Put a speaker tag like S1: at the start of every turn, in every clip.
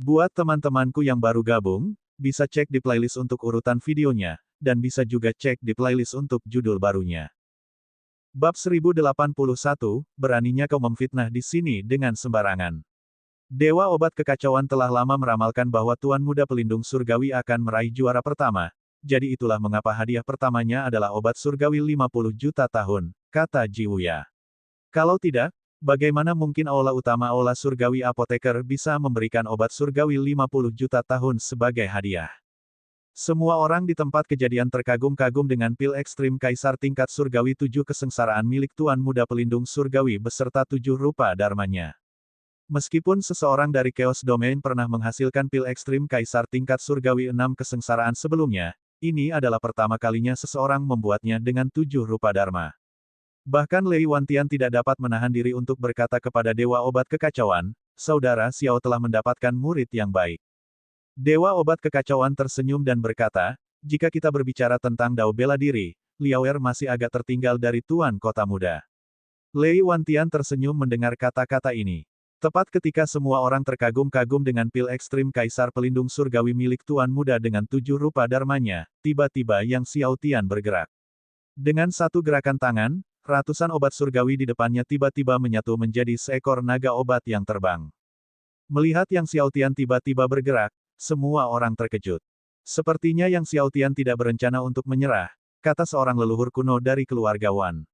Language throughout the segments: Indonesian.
S1: Buat teman-temanku yang baru gabung, bisa cek di playlist untuk urutan videonya, dan bisa juga cek di playlist untuk judul barunya. Bab 1081, beraninya kau memfitnah di sini dengan sembarangan. Dewa obat kekacauan telah lama meramalkan bahwa Tuan Muda Pelindung Surgawi akan meraih juara pertama, jadi itulah mengapa hadiah pertamanya adalah obat surgawi 50 juta tahun, kata Jiwuya. Kalau tidak, bagaimana mungkin aula utama aula surgawi apoteker bisa memberikan obat surgawi 50 juta tahun sebagai hadiah? Semua orang di tempat kejadian terkagum-kagum dengan pil ekstrim Kaisar tingkat surgawi 7 kesengsaraan milik Tuan Muda Pelindung Surgawi beserta 7 rupa dharmanya. Meskipun seseorang dari Chaos Domain pernah menghasilkan pil ekstrim Kaisar tingkat surgawi 6 kesengsaraan sebelumnya, ini adalah pertama kalinya seseorang membuatnya dengan 7 rupa dharma. Bahkan Lei Wantian tidak dapat menahan diri untuk berkata kepada Dewa Obat Kekacauan, Saudara Xiao telah mendapatkan murid yang baik. Dewa Obat Kekacauan tersenyum dan berkata, jika kita berbicara tentang dao bela diri, Liaoer masih agak tertinggal dari Tuan Kota Muda. Lei Wantian tersenyum mendengar kata-kata ini. Tepat ketika semua orang terkagum-kagum dengan pil ekstrim Kaisar Pelindung Surgawi milik Tuan Muda dengan 7 rupa dharmanya, tiba-tiba Yang Xiao Tian bergerak. Dengan satu gerakan tangan, ratusan obat surgawi di depannya tiba-tiba menyatu menjadi seekor naga obat yang terbang. Melihat Yang Xiao Tian tiba-tiba bergerak, semua orang terkejut. Sepertinya Yang Xiao Tian tidak berencana untuk menyerah, kata seorang leluhur kuno dari keluarga Wan.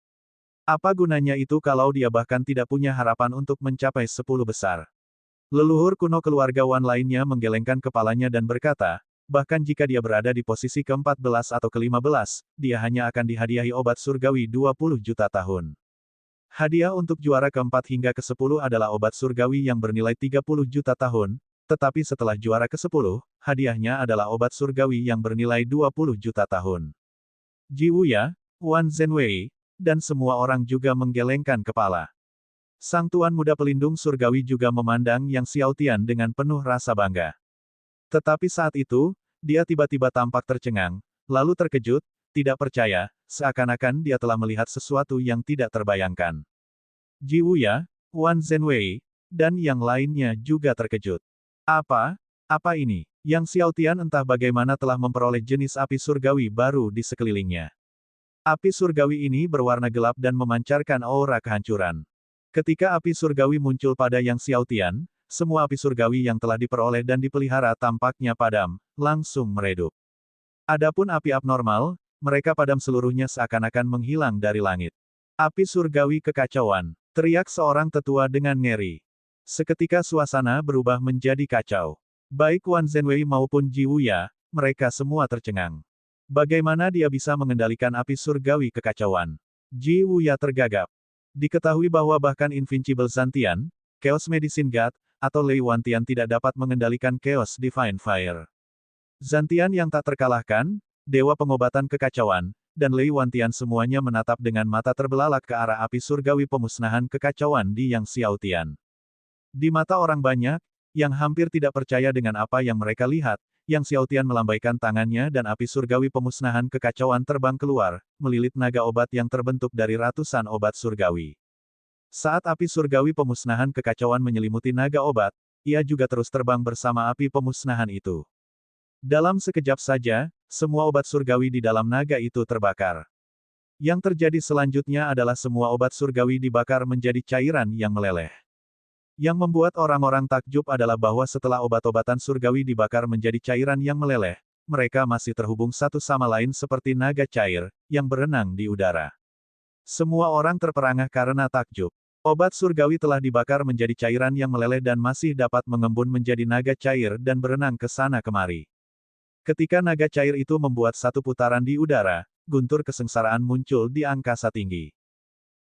S1: Apa gunanya itu kalau dia bahkan tidak punya harapan untuk mencapai 10 besar? Leluhur kuno keluarga Wan lainnya menggelengkan kepalanya dan berkata, bahkan jika dia berada di posisi ke-14 atau ke-15, dia hanya akan dihadiahi obat surgawi 20 juta tahun. Hadiah untuk juara ke-4 hingga ke-10 adalah obat surgawi yang bernilai 30 juta tahun, tetapi setelah juara ke-10, hadiahnya adalah obat surgawi yang bernilai 20 juta tahun. Jiwuya, Wan Zhenwei, dan semua orang juga menggelengkan kepala. Sang Tuan Muda Pelindung Surgawi juga memandang Yang Xiao Tian dengan penuh rasa bangga. Tetapi saat itu, dia tiba-tiba tampak tercengang, lalu terkejut, tidak percaya, seakan-akan dia telah melihat sesuatu yang tidak terbayangkan. Jiwuya, Wan Zhenwei, dan yang lainnya juga terkejut. Apa ini? Yang Xiao Tian entah bagaimana telah memperoleh jenis api surgawi baru di sekelilingnya. Api surgawi ini berwarna gelap dan memancarkan aura kehancuran. Ketika api surgawi muncul pada Yang Xiao Tian, semua api surgawi yang telah diperoleh dan dipelihara tampaknya padam, langsung meredup. Adapun api abnormal, mereka padam seluruhnya seakan-akan menghilang dari langit. Api surgawi kekacauan, teriak seorang tetua dengan ngeri. Seketika suasana berubah menjadi kacau. Baik Wan Zhenwei maupun Jiwuya, mereka semua tercengang. Bagaimana dia bisa mengendalikan api surgawi kekacauan? Jiwuya tergagap. Diketahui bahwa bahkan Invincible Zantian, Chaos Medicine God, atau Lei Wantian tidak dapat mengendalikan Chaos Divine Fire. Zantian yang tak terkalahkan, Dewa Pengobatan Kekacauan, dan Lei Wantian semuanya menatap dengan mata terbelalak ke arah api surgawi pemusnahan kekacauan di Yang Xiao Tian. Di mata orang banyak, yang hampir tidak percaya dengan apa yang mereka lihat, Yang Xiao Tian melambaikan tangannya dan api surgawi pemusnahan kekacauan terbang keluar, melilit naga obat yang terbentuk dari ratusan obat surgawi. Saat api surgawi pemusnahan kekacauan menyelimuti naga obat, ia juga terus terbang bersama api pemusnahan itu. Dalam sekejap saja, semua obat surgawi di dalam naga itu terbakar. Yang terjadi selanjutnya adalah semua obat surgawi dibakar menjadi cairan yang meleleh. Yang membuat orang-orang takjub adalah bahwa setelah obat-obatan surgawi dibakar menjadi cairan yang meleleh, mereka masih terhubung satu sama lain seperti naga cair, yang berenang di udara. Semua orang terperangah karena takjub. Obat surgawi telah dibakar menjadi cairan yang meleleh dan masih dapat mengembun menjadi naga cair dan berenang ke sana kemari. Ketika naga cair itu membuat satu putaran di udara, guntur kesengsaraan muncul di angkasa tinggi.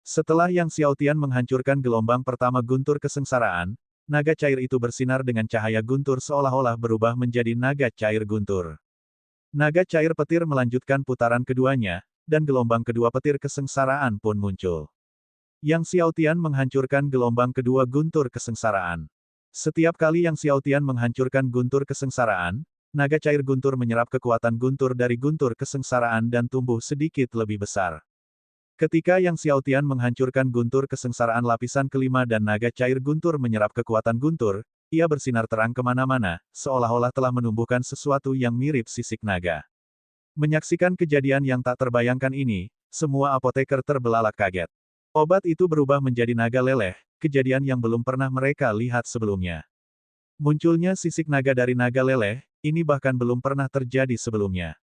S1: Setelah Yang Xiao Tian menghancurkan gelombang pertama guntur kesengsaraan, naga cair itu bersinar dengan cahaya guntur seolah-olah berubah menjadi naga cair guntur. Naga cair petir melanjutkan putaran keduanya, dan gelombang kedua petir kesengsaraan pun muncul. Yang Xiao Tian menghancurkan gelombang kedua guntur kesengsaraan. Setiap kali Yang Xiao Tian menghancurkan guntur kesengsaraan, naga cair guntur menyerap kekuatan guntur dari guntur kesengsaraan dan tumbuh sedikit lebih besar. Ketika Yang Xiao Tian menghancurkan guntur kesengsaraan lapisan kelima dan naga cair guntur menyerap kekuatan guntur, ia bersinar terang kemana-mana, seolah-olah telah menumbuhkan sesuatu yang mirip sisik naga. Menyaksikan kejadian yang tak terbayangkan ini, semua apoteker terbelalak kaget. Obat itu berubah menjadi naga leleh, kejadian yang belum pernah mereka lihat sebelumnya. Munculnya sisik naga dari naga leleh, ini bahkan belum pernah terjadi sebelumnya.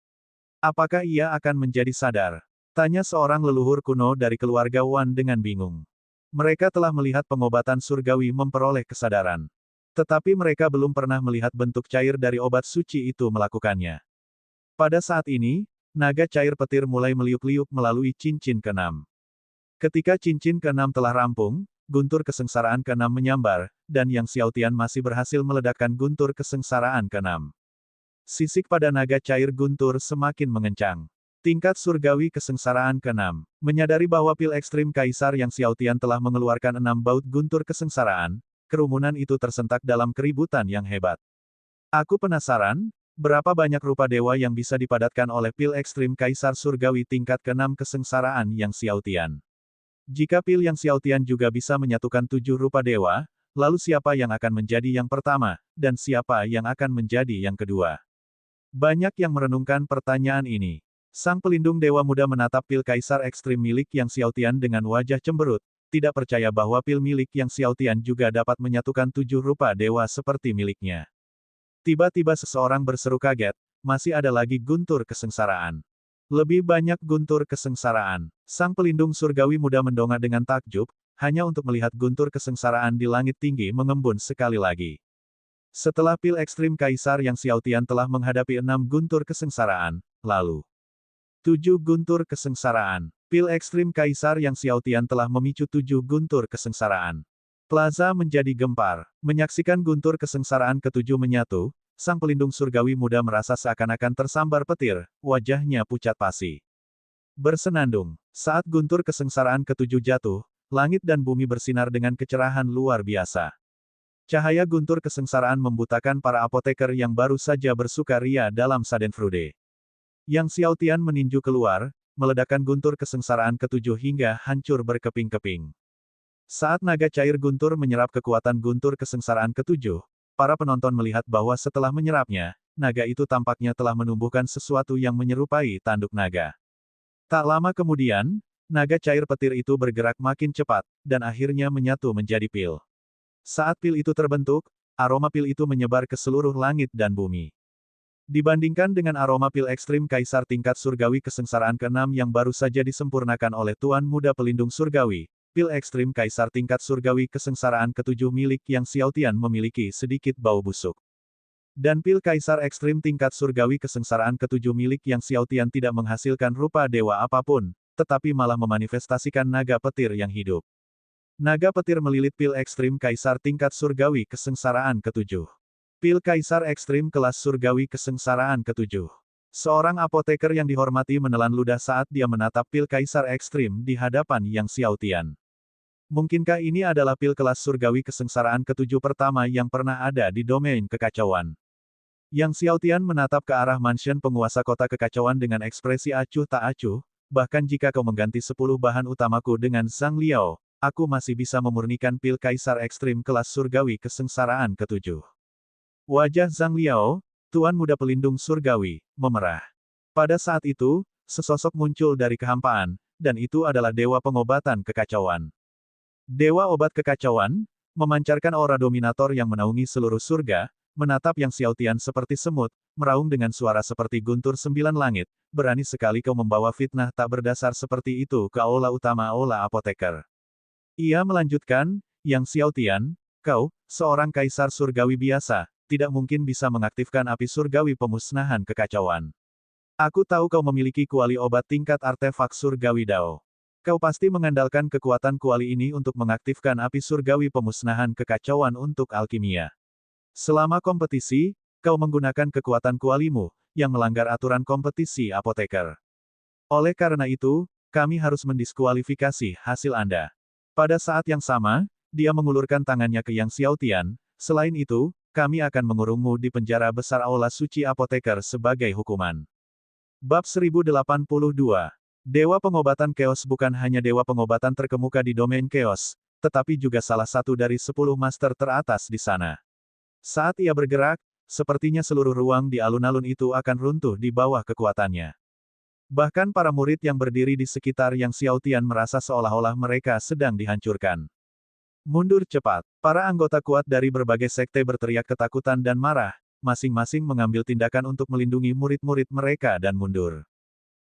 S1: Apakah ia akan menjadi sadar? Tanya seorang leluhur kuno dari keluarga Wan dengan bingung. Mereka telah melihat pengobatan surgawi memperoleh kesadaran. Tetapi mereka belum pernah melihat bentuk cair dari obat suci itu melakukannya. Pada saat ini, naga cair petir mulai meliuk-liuk melalui cincin keenam. Ketika cincin keenam telah rampung, guntur kesengsaraan keenam menyambar, dan Yang Xiaotian masih berhasil meledakkan guntur kesengsaraan keenam. Sisik pada naga cair guntur semakin mengencang. Tingkat surgawi kesengsaraan keenam. Menyadari bahwa pil ekstrim Kaisar Yang Xiaotian telah mengeluarkan 6 baut guntur kesengsaraan, kerumunan itu tersentak dalam keributan yang hebat. Aku penasaran, berapa banyak rupa dewa yang bisa dipadatkan oleh pil ekstrim Kaisar Surgawi tingkat ke-6 kesengsaraan Yang Xiaotian. Jika pil Yang Xiaotian juga bisa menyatukan 7 rupa dewa, lalu siapa yang akan menjadi yang pertama, dan siapa yang akan menjadi yang kedua? Banyak yang merenungkan pertanyaan ini. Sang pelindung dewa muda menatap pil Kaisar ekstrim milik Yang Xiaotian dengan wajah cemberut, tidak percaya bahwa pil milik Yang Xiaotian juga dapat menyatukan 7 rupa dewa seperti miliknya. Tiba-tiba seseorang berseru kaget, masih ada lagi guntur kesengsaraan. Lebih banyak guntur kesengsaraan. Sang pelindung surgawi muda mendongak dengan takjub, hanya untuk melihat guntur kesengsaraan di langit tinggi mengembun sekali lagi. Setelah pil ekstrim Kaisar Yang Xiaotian telah menghadapi 6 guntur kesengsaraan, lalu 7 guntur kesengsaraan. Pil ekstrim Kaisar Yang Xiaotian telah memicu 7 guntur kesengsaraan. Plaza menjadi gempar. Menyaksikan guntur kesengsaraan ketujuh menyatu, sang pelindung surgawi muda merasa seakan-akan tersambar petir, wajahnya pucat pasi. Bersenandung. Saat guntur kesengsaraan ketujuh jatuh, langit dan bumi bersinar dengan kecerahan luar biasa. Cahaya guntur kesengsaraan membutakan para apoteker yang baru saja bersukaria dalam Schadenfreude. Yang Xiaotian meninju keluar, meledakkan guntur kesengsaraan ketujuh hingga hancur berkeping-keping. Saat naga cair guntur menyerap kekuatan guntur kesengsaraan ketujuh, para penonton melihat bahwa setelah menyerapnya, naga itu tampaknya telah menumbuhkan sesuatu yang menyerupai tanduk naga. Tak lama kemudian, naga cair petir itu bergerak makin cepat, dan akhirnya menyatu menjadi pil. Saat pil itu terbentuk, aroma pil itu menyebar ke seluruh langit dan bumi. Dibandingkan dengan aroma pil ekstrim Kaisar tingkat surgawi kesengsaraan ke-6 yang baru saja disempurnakan oleh Tuan Muda Pelindung Surgawi, pil ekstrim Kaisar tingkat surgawi kesengsaraan ketujuh milik Yang Xiaotian memiliki sedikit bau busuk. Dan pil Kaisar ekstrim tingkat surgawi kesengsaraan ketujuh milik Yang Xiaotian tidak menghasilkan rupa dewa apapun, tetapi malah memanifestasikan naga petir yang hidup. Naga petir melilit pil ekstrim Kaisar tingkat surgawi kesengsaraan ketujuh. Pil Kaisar ekstrim kelas surgawi kesengsaraan ketujuh. Seorang apoteker yang dihormati menelan ludah saat dia menatap pil Kaisar ekstrim di hadapan Yang Xiaotian. Mungkinkah ini adalah pil kelas surgawi kesengsaraan ketujuh pertama yang pernah ada di domain kekacauan? Yang Xiaotian menatap ke arah mansion penguasa kota kekacauan dengan ekspresi acuh tak acuh, bahkan jika kau mengganti 10 bahan utamaku dengan Zhang Liao, aku masih bisa memurnikan pil Kaisar ekstrim kelas surgawi kesengsaraan ketujuh. Wajah Zhang Liao, Tuan Muda Pelindung Surgawi, memerah. Pada saat itu, sesosok muncul dari kehampaan, dan itu adalah Dewa Pengobatan Kekacauan. Dewa Obat Kekacauan, memancarkan aura dominator yang menaungi seluruh surga, menatap Yang Xiaotian seperti semut, meraung dengan suara seperti guntur 9 langit, berani sekali kau membawa fitnah tak berdasar seperti itu ke aula utama aula apoteker. Ia melanjutkan, Yang Xiaotian, kau, seorang kaisar surgawi biasa, tidak mungkin bisa mengaktifkan api surgawi pemusnahan kekacauan. Aku tahu kau memiliki kuali obat tingkat artefak surgawi Dao. Kau pasti mengandalkan kekuatan kuali ini untuk mengaktifkan api surgawi pemusnahan kekacauan untuk alkimia. Selama kompetisi, kau menggunakan kekuatan kualimu, yang melanggar aturan kompetisi apoteker. Oleh karena itu, kami harus mendiskualifikasi hasil Anda. Pada saat yang sama, dia mengulurkan tangannya ke Yang Xiaotian, selain itu, kami akan mengurungmu di penjara besar Aula Suci Apoteker sebagai hukuman. Bab 1082. Dewa Pengobatan Chaos bukan hanya dewa pengobatan terkemuka di domain Chaos, tetapi juga salah satu dari 10 master teratas di sana. Saat ia bergerak, sepertinya seluruh ruang di alun-alun itu akan runtuh di bawah kekuatannya. Bahkan para murid yang berdiri di sekitar Yang Xiaotian merasa seolah-olah mereka sedang dihancurkan. Mundur cepat. Para anggota kuat dari berbagai sekte berteriak ketakutan dan marah, masing-masing mengambil tindakan untuk melindungi murid-murid mereka dan mundur.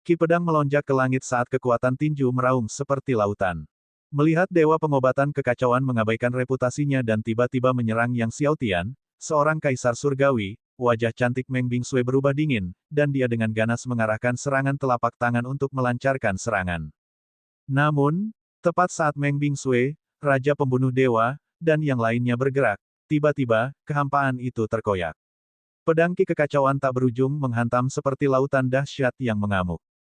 S1: Ki pedang melonjak ke langit saat kekuatan tinju meraung seperti lautan. Melihat Dewa Pengobatan Kekacauan mengabaikan reputasinya dan tiba-tiba menyerang Yang Xiaotian, seorang kaisar surgawi, wajah cantik Meng Bingsui berubah dingin, dan dia dengan ganas mengarahkan serangan telapak tangan untuk melancarkan serangan. Namun, tepat saat Meng Bingsui, Raja Pembunuh Dewa, dan yang lainnya bergerak, tiba-tiba, kehampaan itu terkoyak. Pedang Ki Kekacauan tak berujung menghantam seperti lautan dahsyat yang mengamuk.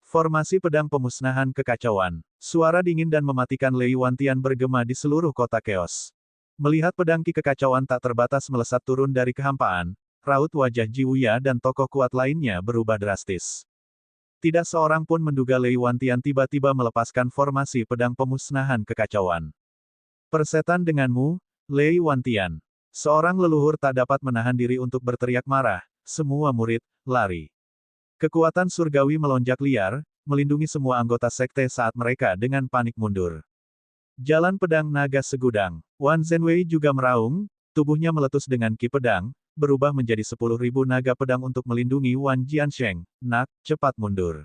S1: Formasi pedang pemusnahan kekacauan. Suara dingin dan mematikan Lei Wantian bergema di seluruh kota keos. Melihat pedang Ki Kekacauan tak terbatas melesat turun dari kehampaan, raut wajah Ji Wuya dan tokoh kuat lainnya berubah drastis. Tidak seorang pun menduga Lei Wantian tiba-tiba melepaskan formasi pedang pemusnahan kekacauan. Persetan denganmu, Lei Wantian. Seorang leluhur tak dapat menahan diri untuk berteriak marah, semua murid, lari. Kekuatan surgawi melonjak liar, melindungi semua anggota sekte saat mereka dengan panik mundur. Jalan pedang naga segudang. Wan Zhenwei juga meraung, tubuhnya meletus dengan ki pedang, berubah menjadi 10.000 naga pedang untuk melindungi Wan Jiansheng. Nak, cepat mundur.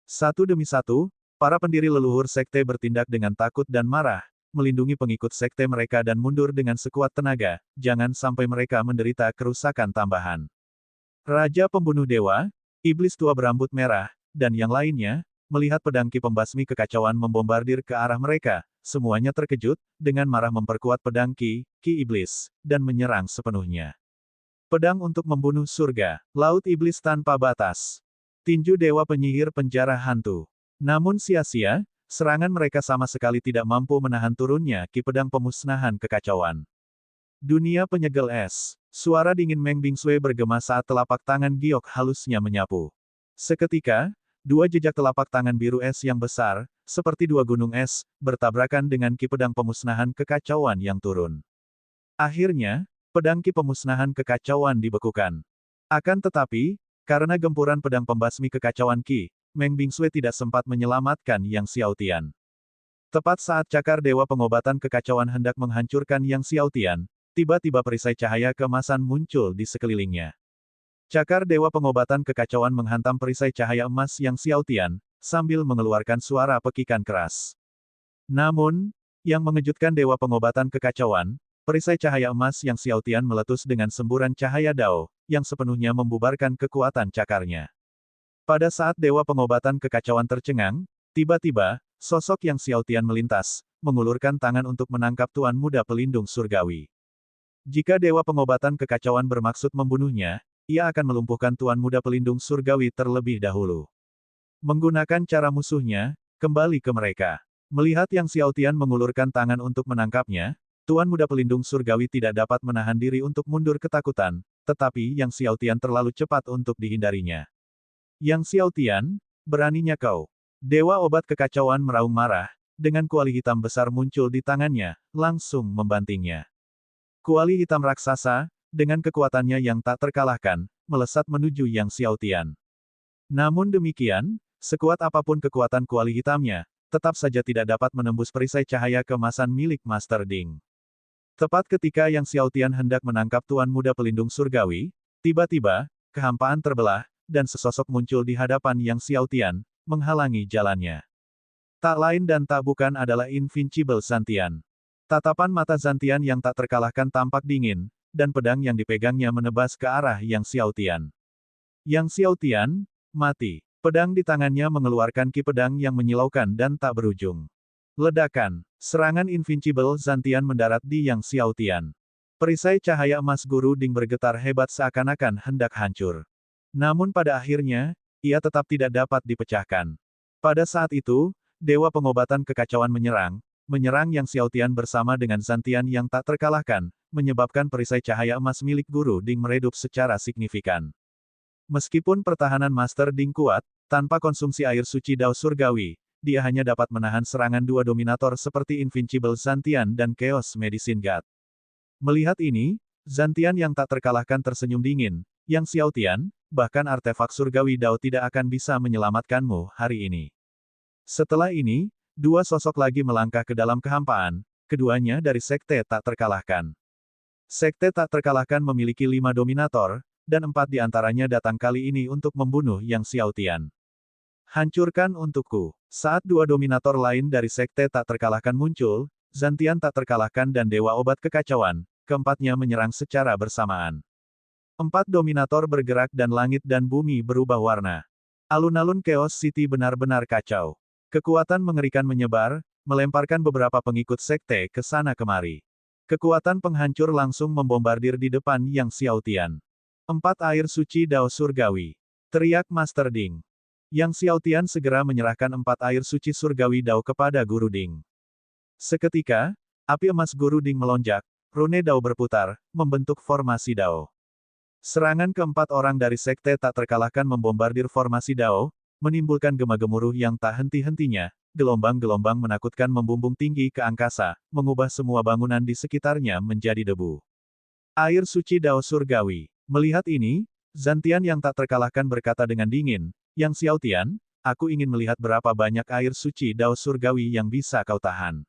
S1: Satu demi satu, para pendiri leluhur sekte bertindak dengan takut dan marah, melindungi pengikut sekte mereka dan mundur dengan sekuat tenaga, jangan sampai mereka menderita kerusakan tambahan. Raja Pembunuh Dewa, Iblis tua berambut merah, dan yang lainnya, melihat pedang Ki Pembasmi Kekacauan membombardir ke arah mereka, semuanya terkejut, dengan marah memperkuat pedang Ki Iblis, dan menyerang sepenuhnya. Pedang untuk membunuh surga, Laut Iblis tanpa batas. Tinju Dewa Penyihir Penjara Hantu. Namun sia-sia, serangan mereka sama sekali tidak mampu menahan turunnya Ki Pedang Pemusnahan Kekacauan. Dunia Penyegel Es. Suara dingin Meng Bingsui bergema saat telapak tangan giok halusnya menyapu. Seketika, dua jejak telapak tangan biru es yang besar, seperti dua gunung es, bertabrakan dengan Ki Pedang Pemusnahan Kekacauan yang turun. Akhirnya, pedang Ki Pemusnahan Kekacauan dibekukan. Akan tetapi, karena gempuran pedang pembasmi kekacauan Ki, Meng Bingsui tidak sempat menyelamatkan Yang Xiaotian. Tepat saat cakar Dewa Pengobatan Kekacauan hendak menghancurkan Yang Xiaotian, tiba-tiba perisai cahaya keemasan muncul di sekelilingnya. Cakar Dewa Pengobatan Kekacauan menghantam perisai cahaya emas Yang Xiaotian, sambil mengeluarkan suara pekikan keras. Namun, yang mengejutkan Dewa Pengobatan Kekacauan, perisai cahaya emas Yang Xiaotian meletus dengan semburan cahaya Dao, yang sepenuhnya membubarkan kekuatan cakarnya. Pada saat Dewa Pengobatan Kekacauan tercengang, tiba-tiba, sosok Yang Xiaotian melintas, mengulurkan tangan untuk menangkap Tuan Muda Pelindung Surgawi. Jika Dewa Pengobatan Kekacauan bermaksud membunuhnya, ia akan melumpuhkan Tuan Muda Pelindung Surgawi terlebih dahulu. Menggunakan cara musuhnya, kembali ke mereka. Melihat Yang Xiaotian mengulurkan tangan untuk menangkapnya, Tuan Muda Pelindung Surgawi tidak dapat menahan diri untuk mundur ketakutan, tetapi Yang Xiaotian terlalu cepat untuk dihindarinya. Yang Xiaotian, beraninya kau. Dewa Obat Kekacauan meraung marah, dengan kuali hitam besar muncul di tangannya, langsung membantingnya. Kuali hitam raksasa, dengan kekuatannya yang tak terkalahkan, melesat menuju Yang Xiaotian. Namun demikian, sekuat apapun kekuatan kuali hitamnya, tetap saja tidak dapat menembus perisai cahaya keemasan milik Master Ding. Tepat ketika Yang Xiaotian hendak menangkap Tuan Muda Pelindung Surgawi, tiba-tiba, kehampaan terbelah, dan sesosok muncul di hadapan Yang Xiaotian, menghalangi jalannya. Tak lain dan tak bukan adalah Invincible Zantian. Tatapan mata Zantian yang tak terkalahkan tampak dingin, dan pedang yang dipegangnya menebas ke arah Yang Xiaotian. Yang Xiaotian, mati. Pedang di tangannya mengeluarkan ki pedang yang menyilaukan dan tak berujung. Ledakan. Serangan Invincible Zantian mendarat di Yang Xiaotian. Perisai cahaya emas Guru Ding bergetar hebat seakan-akan hendak hancur. Namun pada akhirnya, ia tetap tidak dapat dipecahkan. Pada saat itu, Dewa Pengobatan Kekacauan menyerang Yang Xiaotian bersama dengan Zantian yang tak terkalahkan, menyebabkan perisai cahaya emas milik Guru Ding meredup secara signifikan. Meskipun pertahanan Master Ding kuat, tanpa konsumsi air suci Dao Surgawi, dia hanya dapat menahan serangan dua dominator seperti Invincible Zantian dan Chaos Medicine God. Melihat ini, Zantian yang tak terkalahkan tersenyum dingin. Yang Xiaotian, bahkan artefak surgawi Dao tidak akan bisa menyelamatkanmu hari ini. Setelah ini, dua sosok lagi melangkah ke dalam kehampaan, keduanya dari Sekte Tak Terkalahkan. Sekte Tak Terkalahkan memiliki 5 dominator, dan 4 di antaranya datang kali ini untuk membunuh Yang Xiaotian. Hancurkan untukku. Saat dua dominator lain dari Sekte Tak Terkalahkan muncul, Zantian Tak Terkalahkan dan Dewa Obat Kekacauan, keempatnya menyerang secara bersamaan. 4 dominator bergerak dan langit dan bumi berubah warna. Alun-alun Chaos City benar-benar kacau. Kekuatan mengerikan menyebar, melemparkan beberapa pengikut sekte ke sana kemari. Kekuatan penghancur langsung membombardir di depan Yang Xiaotian. 4 air suci Dao Surgawi. Teriak Master Ding. Yang Xiaotian segera menyerahkan 4 air suci surgawi Dao kepada Guru Ding. Seketika, api emas Guru Ding melonjak, rune Dao berputar, membentuk formasi Dao. Serangan keempat orang dari Sekte Tak Terkalahkan membombardir formasi Dao, menimbulkan gema-gemuruh yang tak henti-hentinya, gelombang-gelombang menakutkan membumbung tinggi ke angkasa, mengubah semua bangunan di sekitarnya menjadi debu. Air suci Dao Surgawi. Melihat ini, Zantian yang tak terkalahkan berkata dengan dingin, Yang Xiaotian, aku ingin melihat berapa banyak air suci Dao Surgawi yang bisa kau tahan.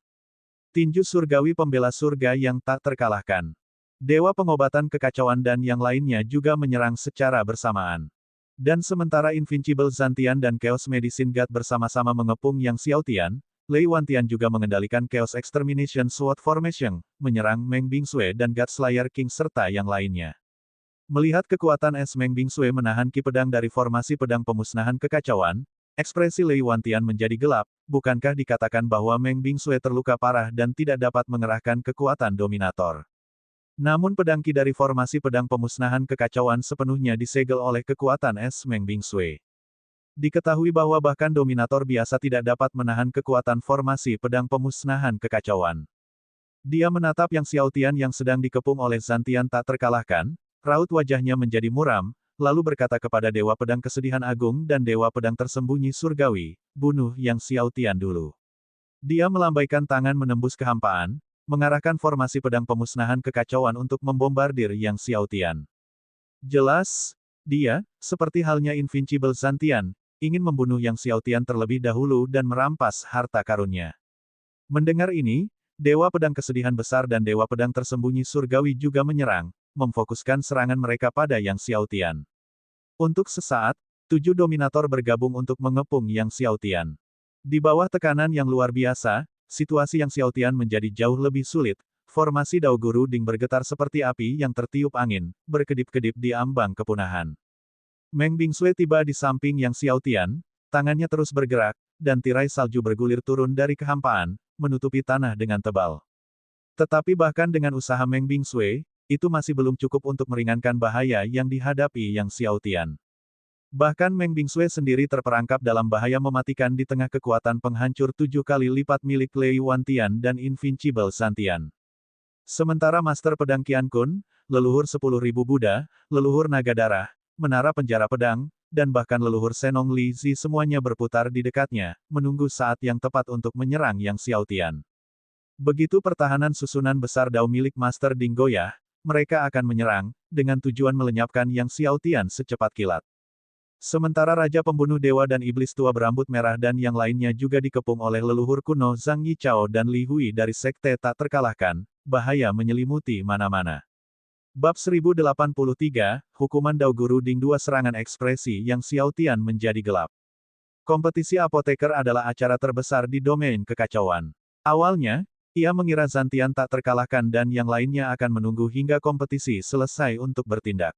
S1: Tinju Surgawi Pembela Surga yang tak terkalahkan. Dewa Pengobatan Kekacauan dan yang lainnya juga menyerang secara bersamaan. Dan sementara Invincible Zantian dan Chaos Medicine God bersama-sama mengepung Yang Xiaotian, Lei Wantian juga mengendalikan Chaos Extermination Sword Formation, menyerang Meng Bingsue dan God Slayer King serta yang lainnya. Melihat kekuatan es Meng Bingsue menahan ki pedang dari formasi pedang pemusnahan kekacauan, ekspresi Lei Wantian menjadi gelap, bukankah dikatakan bahwa Meng Bingsue terluka parah dan tidak dapat mengerahkan kekuatan dominator. Namun pedang ki dari formasi pedang pemusnahan kekacauan sepenuhnya disegel oleh kekuatan es Meng Bingsue. Diketahui bahwa bahkan dominator biasa tidak dapat menahan kekuatan formasi pedang pemusnahan kekacauan. Dia menatap Yang Xiaotian yang sedang dikepung oleh Zantian Tak Terkalahkan, raut wajahnya menjadi muram, lalu berkata kepada Dewa Pedang Kesedihan Agung dan Dewa Pedang Tersembunyi Surgawi, bunuh Yang Xiaotian dulu. Dia melambaikan tangan menembus kehampaan, mengarahkan formasi pedang pemusnahan kekacauan untuk membombardir Yang Xiaotian. Jelas, dia, seperti halnya Invincible Zantian, ingin membunuh Yang Xiaotian terlebih dahulu dan merampas harta karunnya. Mendengar ini, Dewa Pedang Kesedihan Besar dan Dewa Pedang Tersembunyi Surgawi juga menyerang, memfokuskan serangan mereka pada Yang Xiaotian. Untuk sesaat, 7 dominator bergabung untuk mengepung Yang Xiaotian. Di bawah tekanan yang luar biasa, situasi Yang Xiaotian menjadi jauh lebih sulit, formasi Dao Guru Ding bergetar seperti api yang tertiup angin, berkedip-kedip di ambang kepunahan. Meng Bingsue tiba di samping Yang Xiaotian, tangannya terus bergerak, dan tirai salju bergulir turun dari kehampaan, menutupi tanah dengan tebal. Tetapi bahkan dengan usaha Meng Bingsue, itu masih belum cukup untuk meringankan bahaya yang dihadapi Yang Xiaotian. Bahkan Meng Bingsue sendiri terperangkap dalam bahaya mematikan di tengah kekuatan penghancur 7 kali lipat milik Lei Wantian dan Invincible Zantian. Sementara Master Pedang Qian Kun, leluhur 10.000 Buddha, leluhur Naga Darah, Menara Penjara Pedang, dan bahkan leluhur Senong Li Zi semuanya berputar di dekatnya, menunggu saat yang tepat untuk menyerang Yang Xiaotian. Begitu pertahanan susunan besar Dao milik Master Ding goyah, mereka akan menyerang, dengan tujuan melenyapkan Yang Xiaotian secepat kilat. Sementara Raja Pembunuh Dewa dan Iblis Tua Berambut Merah dan yang lainnya juga dikepung oleh leluhur kuno Zhang Yichao dan Li Hui dari Sekte Tak Terkalahkan, bahaya menyelimuti mana-mana. Bab 1083, Hukuman Dao Guru Ding. Dua serangan ekspresi Yang Xiaotian menjadi gelap. Kompetisi apoteker adalah acara terbesar di domain kekacauan. Awalnya, ia mengira Zantian Tak Terkalahkan dan yang lainnya akan menunggu hingga kompetisi selesai untuk bertindak.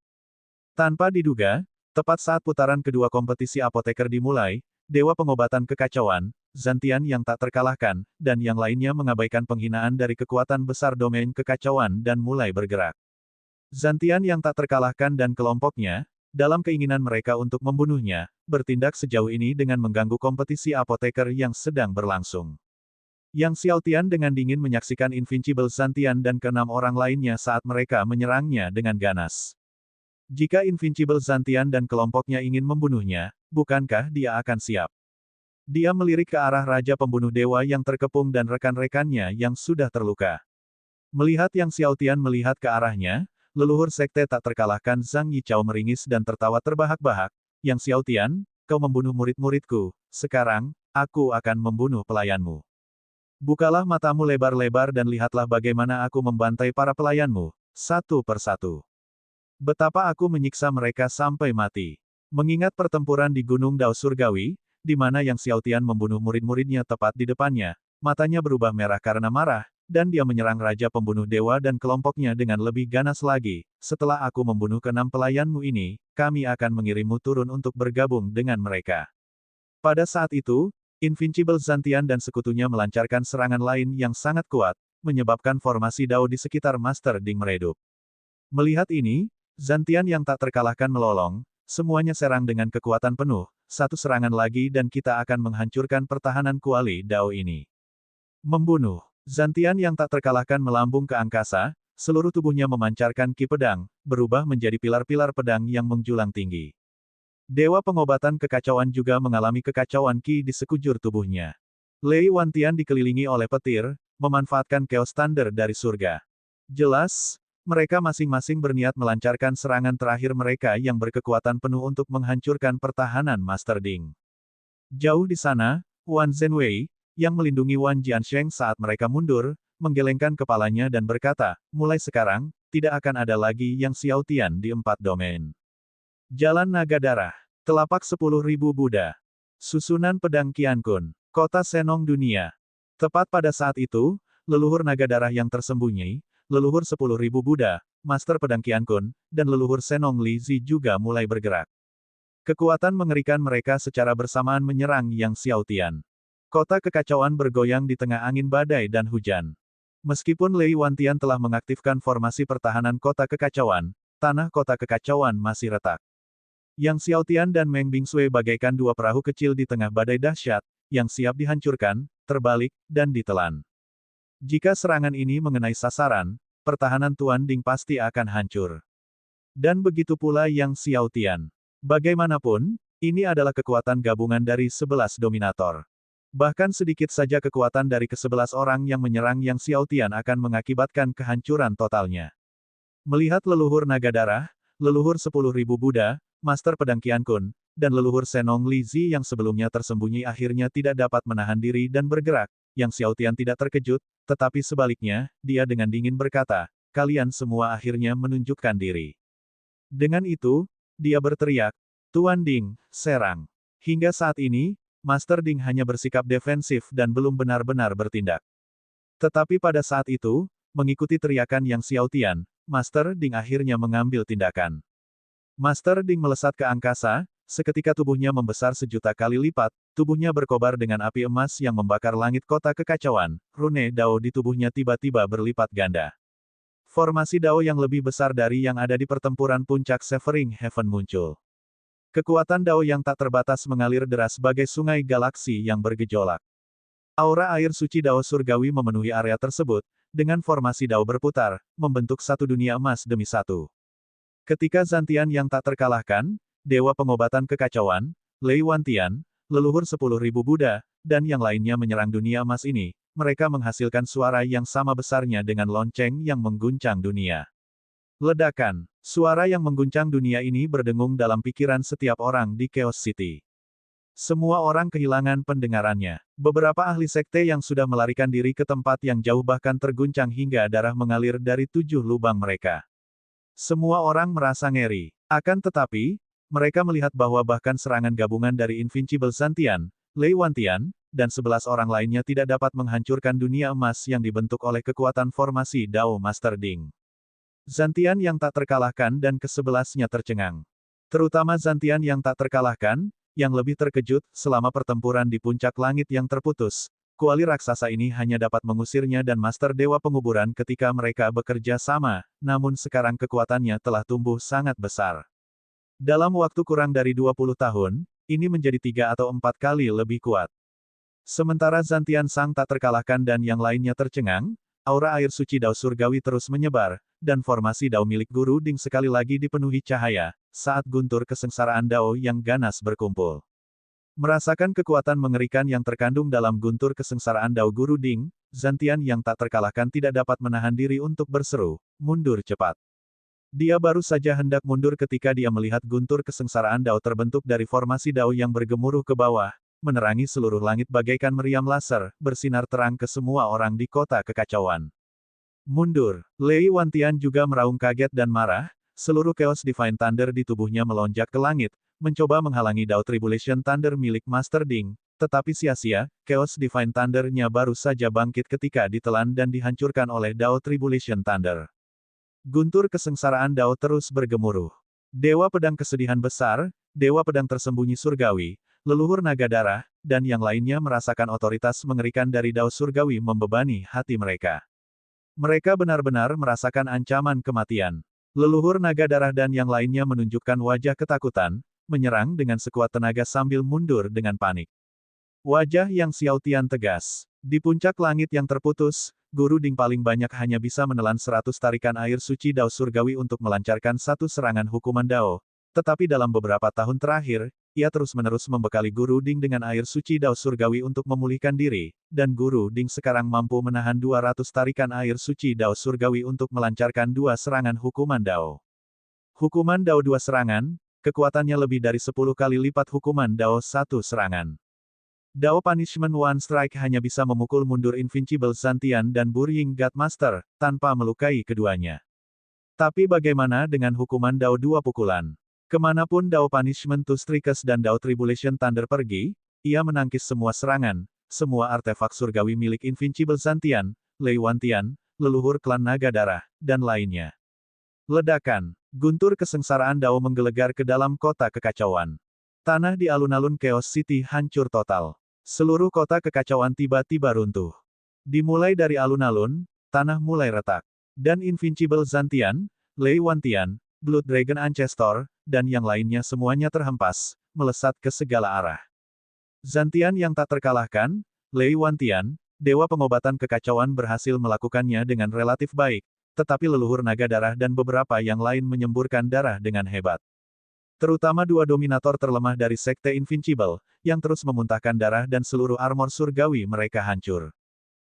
S1: Tanpa diduga, tepat saat putaran kedua kompetisi apoteker dimulai, Dewa Pengobatan Kekacauan, Zantian yang tak terkalahkan, dan yang lainnya mengabaikan penghinaan dari kekuatan besar domain kekacauan dan mulai bergerak. Zantian yang tak terkalahkan dan kelompoknya, dalam keinginan mereka untuk membunuhnya, bertindak sejauh ini dengan mengganggu kompetisi apoteker yang sedang berlangsung. Yang Xiaotian dengan dingin menyaksikan Invincible Zantian dan keenam orang lainnya saat mereka menyerangnya dengan ganas. Jika Invincible Zantian dan kelompoknya ingin membunuhnya, bukankah dia akan siap? Dia melirik ke arah Raja Pembunuh Dewa yang terkepung dan rekan-rekannya yang sudah terluka. Melihat Yang Xiaotian melihat ke arahnya, leluhur sekte tak terkalahkan Zhang Yichao meringis dan tertawa terbahak-bahak. Yang Xiao Tian, kau membunuh murid-muridku, sekarang, aku akan membunuh pelayanmu. Bukalah matamu lebar-lebar dan lihatlah bagaimana aku membantai para pelayanmu, satu persatu. Betapa aku menyiksa mereka sampai mati. Mengingat pertempuran di Gunung Dao Surgawi, di mana Yang Xiao Tian membunuh murid-muridnya tepat di depannya, matanya berubah merah karena marah, dan dia menyerang Raja Pembunuh Dewa dan kelompoknya dengan lebih ganas lagi. Setelah aku membunuh keenam pelayanmu ini, kami akan mengirimmu turun untuk bergabung dengan mereka. Pada saat itu, Invincible Zantian dan sekutunya melancarkan serangan lain yang sangat kuat, menyebabkan formasi Dao di sekitar Master Ding meredup. Melihat ini, Zantian yang tak terkalahkan melolong, semuanya serang dengan kekuatan penuh, satu serangan lagi dan kita akan menghancurkan pertahanan kuali Dao ini. Membunuh. Zantian yang tak terkalahkan melambung ke angkasa, seluruh tubuhnya memancarkan ki pedang, berubah menjadi pilar-pilar pedang yang menjulang tinggi. Dewa pengobatan kekacauan juga mengalami kekacauan ki di sekujur tubuhnya. Lei Wantian dikelilingi oleh petir, memanfaatkan Chaos Thunder dari surga. Jelas, mereka masing-masing berniat melancarkan serangan terakhir mereka yang berkekuatan penuh untuk menghancurkan pertahanan Master Ding. Jauh di sana, Wan Zhenwei, yang melindungi Wan Jiansheng saat mereka mundur, menggelengkan kepalanya dan berkata, mulai sekarang, tidak akan ada lagi Yang Xiao Tian di 4 domain. Jalan Naga Darah, Telapak 10.000 Buddha, Susunan Pedang Qiankun, Kota Senong Dunia. Tepat pada saat itu, leluhur Naga Darah yang tersembunyi, leluhur 10.000 Buddha, Master Pedang Qiankun, dan leluhur Senong Li Zi juga mulai bergerak. Kekuatan mengerikan mereka secara bersamaan menyerang Yang Xiao Tian. Kota kekacauan bergoyang di tengah angin badai dan hujan. Meskipun Lei Wantian telah mengaktifkan formasi pertahanan kota kekacauan, tanah kota kekacauan masih retak. Yang Xiao Tian dan Meng Bingsui bagaikan dua perahu kecil di tengah badai dahsyat, yang siap dihancurkan, terbalik, dan ditelan. Jika serangan ini mengenai sasaran, pertahanan Tuan Ding pasti akan hancur. Dan begitu pula Yang Xiao Tian. Bagaimanapun, ini adalah kekuatan gabungan dari 11 dominator. Bahkan sedikit saja kekuatan dari ke-11 orang yang menyerang Yang Xiao Tian akan mengakibatkan kehancuran totalnya. Melihat leluhur Naga Darah, leluhur 10.000 Buddha, Master Pedang Qiankun, dan leluhur Senong Li Zi yang sebelumnya tersembunyi akhirnya tidak dapat menahan diri dan bergerak, Yang Xiao Tian tidak terkejut, tetapi sebaliknya, dia dengan dingin berkata, kalian semua akhirnya menunjukkan diri. Dengan itu, dia berteriak, Tuan Ding, serang. Hingga saat ini, Master Ding hanya bersikap defensif dan belum benar-benar bertindak. Tetapi pada saat itu, mengikuti teriakan Yang Xiao Tian, Master Ding akhirnya mengambil tindakan. Master Ding melesat ke angkasa, seketika tubuhnya membesar sejuta kali lipat, tubuhnya berkobar dengan api emas yang membakar langit kota kekacauan, rune Dao di tubuhnya tiba-tiba berlipat ganda. Formasi Dao yang lebih besar dari yang ada di pertempuran puncak Severing Heaven muncul. Kekuatan Dao yang tak terbatas mengalir deras sebagai sungai galaksi yang bergejolak. Aura air suci Dao surgawi memenuhi area tersebut, dengan formasi Dao berputar, membentuk satu dunia emas demi satu. Ketika Zantian yang tak terkalahkan, Dewa Pengobatan Kekacauan, Lei Wantian, leluhur 10.000 Buddha, dan yang lainnya menyerang dunia emas ini, mereka menghasilkan suara yang sama besarnya dengan lonceng yang mengguncang dunia. Ledakan. Suara yang mengguncang dunia ini berdengung dalam pikiran setiap orang di Chaos City. Semua orang kehilangan pendengarannya. Beberapa ahli sekte yang sudah melarikan diri ke tempat yang jauh bahkan terguncang hingga darah mengalir dari 7 lubang mereka. Semua orang merasa ngeri. Akan tetapi, mereka melihat bahwa bahkan serangan gabungan dari Invincible Zantian, Lei Wantian, dan 11 orang lainnya tidak dapat menghancurkan dunia emas yang dibentuk oleh kekuatan formasi Dao Master Ding. Zantian yang tak terkalahkan dan ke-11-nya tercengang. Terutama Zantian yang tak terkalahkan, yang lebih terkejut, selama pertempuran di puncak langit yang terputus, kuali raksasa ini hanya dapat mengusirnya dan Master Dewa Penguburan ketika mereka bekerja sama, namun sekarang kekuatannya telah tumbuh sangat besar. Dalam waktu kurang dari 20 tahun, ini menjadi 3 atau 4 kali lebih kuat. Sementara Zantian Sang tak terkalahkan dan yang lainnya tercengang, aura air suci Dao Surgawi terus menyebar, dan formasi Dao milik Guru Ding sekali lagi dipenuhi cahaya, saat guntur kesengsaraan Dao yang ganas berkumpul. Merasakan kekuatan mengerikan yang terkandung dalam guntur kesengsaraan Dao Guru Ding, Zantian yang tak terkalahkan tidak dapat menahan diri untuk berseru, mundur cepat. Dia baru saja hendak mundur ketika dia melihat guntur kesengsaraan Dao terbentuk dari formasi Dao yang bergemuruh ke bawah, menerangi seluruh langit bagaikan meriam laser, bersinar terang ke semua orang di kota kekacauan. Mundur. Lei Wantian juga meraung kaget dan marah, seluruh Chaos Divine Thunder di tubuhnya melonjak ke langit, mencoba menghalangi Dao Tribulation Thunder milik Master Ding, tetapi sia-sia, Chaos Divine Thunder-nya baru saja bangkit ketika ditelan dan dihancurkan oleh Dao Tribulation Thunder. Guntur kesengsaraan Dao terus bergemuruh. Dewa Pedang Kesedihan Besar, Dewa Pedang Tersembunyi Surgawi, Leluhur Naga Darah, dan yang lainnya merasakan otoritas mengerikan dari Dao Surgawi membebani hati mereka. Mereka benar-benar merasakan ancaman kematian. Leluhur Naga Darah dan yang lainnya menunjukkan wajah ketakutan, menyerang dengan sekuat tenaga sambil mundur dengan panik. Wajah Yang Xiaotian tegas. Di puncak langit yang terputus, Guru Ding paling banyak hanya bisa menelan 100 tarikan air suci Dao Surgawi untuk melancarkan satu serangan hukuman Dao. Tetapi dalam beberapa tahun terakhir, ia terus-menerus membekali Guru Ding dengan air suci Dao Surgawi untuk memulihkan diri, dan Guru Ding sekarang mampu menahan 200 tarikan air suci Dao Surgawi untuk melancarkan 2 serangan hukuman Dao. Hukuman Dao 2 serangan, kekuatannya lebih dari 10 kali lipat hukuman Dao 1 serangan. Dao Punishment One Strike hanya bisa memukul mundur Invincible Zantian dan Burying God Master, tanpa melukai keduanya. Tapi bagaimana dengan hukuman Dao 2 pukulan? Kemanapun Dao Punishment Two Strikes dan Dao Tribulation Thunder pergi, ia menangkis semua serangan, semua artefak surgawi milik Invincible Zantian, Lei Wantian, leluhur klan Naga Darah, dan lainnya. Ledakan. Guntur kesengsaraan Dao menggelegar ke dalam kota kekacauan. Tanah di alun-alun Chaos City hancur total. Seluruh kota kekacauan tiba-tiba runtuh. Dimulai dari alun-alun, tanah mulai retak. Dan Invincible Zantian, Lei Wantian, Blood Dragon Ancestor, dan yang lainnya semuanya terhempas, melesat ke segala arah. Zantian yang tak terkalahkan, Lei Wantian, Dewa Pengobatan Kekacauan berhasil melakukannya dengan relatif baik, tetapi leluhur Naga Darah dan beberapa yang lain menyemburkan darah dengan hebat. Terutama 2 dominator terlemah dari Sekte Invincible, yang terus memuntahkan darah dan seluruh armor surgawi mereka hancur.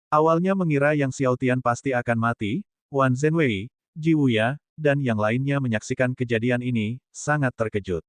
S1: Awalnya mengira Yang Xiaotian pasti akan mati, Wan Zhenwei, Ji Wuya, dan yang lainnya menyaksikan kejadian ini, sangat terkejut.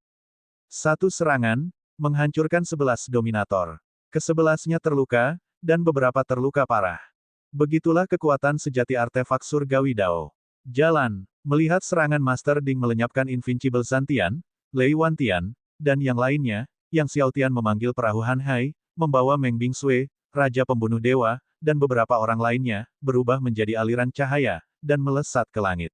S1: Satu serangan, menghancurkan 11 dominator. Ke-11-nya terluka, dan beberapa terluka parah. Begitulah kekuatan sejati artefak surgawi Dao. Jalan, melihat serangan Master Ding melenyapkan Invincible Zantian, Lei Wantian, dan yang lainnya, Yang Xiaotian memanggil perahu Han Hai, membawa Meng Bingsui, Raja Pembunuh Dewa, dan beberapa orang lainnya, berubah menjadi aliran cahaya, dan melesat ke langit.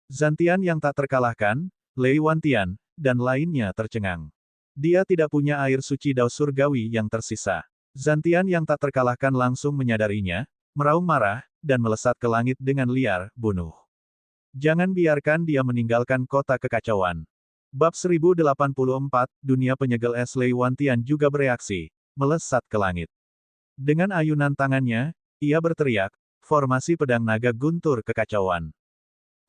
S1: Zantian yang tak terkalahkan, Lei Wantian, dan lainnya tercengang. Dia tidak punya air suci Dao Surgawi yang tersisa. Zantian yang tak terkalahkan langsung menyadarinya, meraung marah, dan melesat ke langit dengan liar, bunuh. Jangan biarkan dia meninggalkan kota kekacauan. Bab 1084, Dunia Penyegel Es. Lei Wantian juga bereaksi, melesat ke langit. Dengan ayunan tangannya, ia berteriak, formasi pedang naga guntur kekacauan.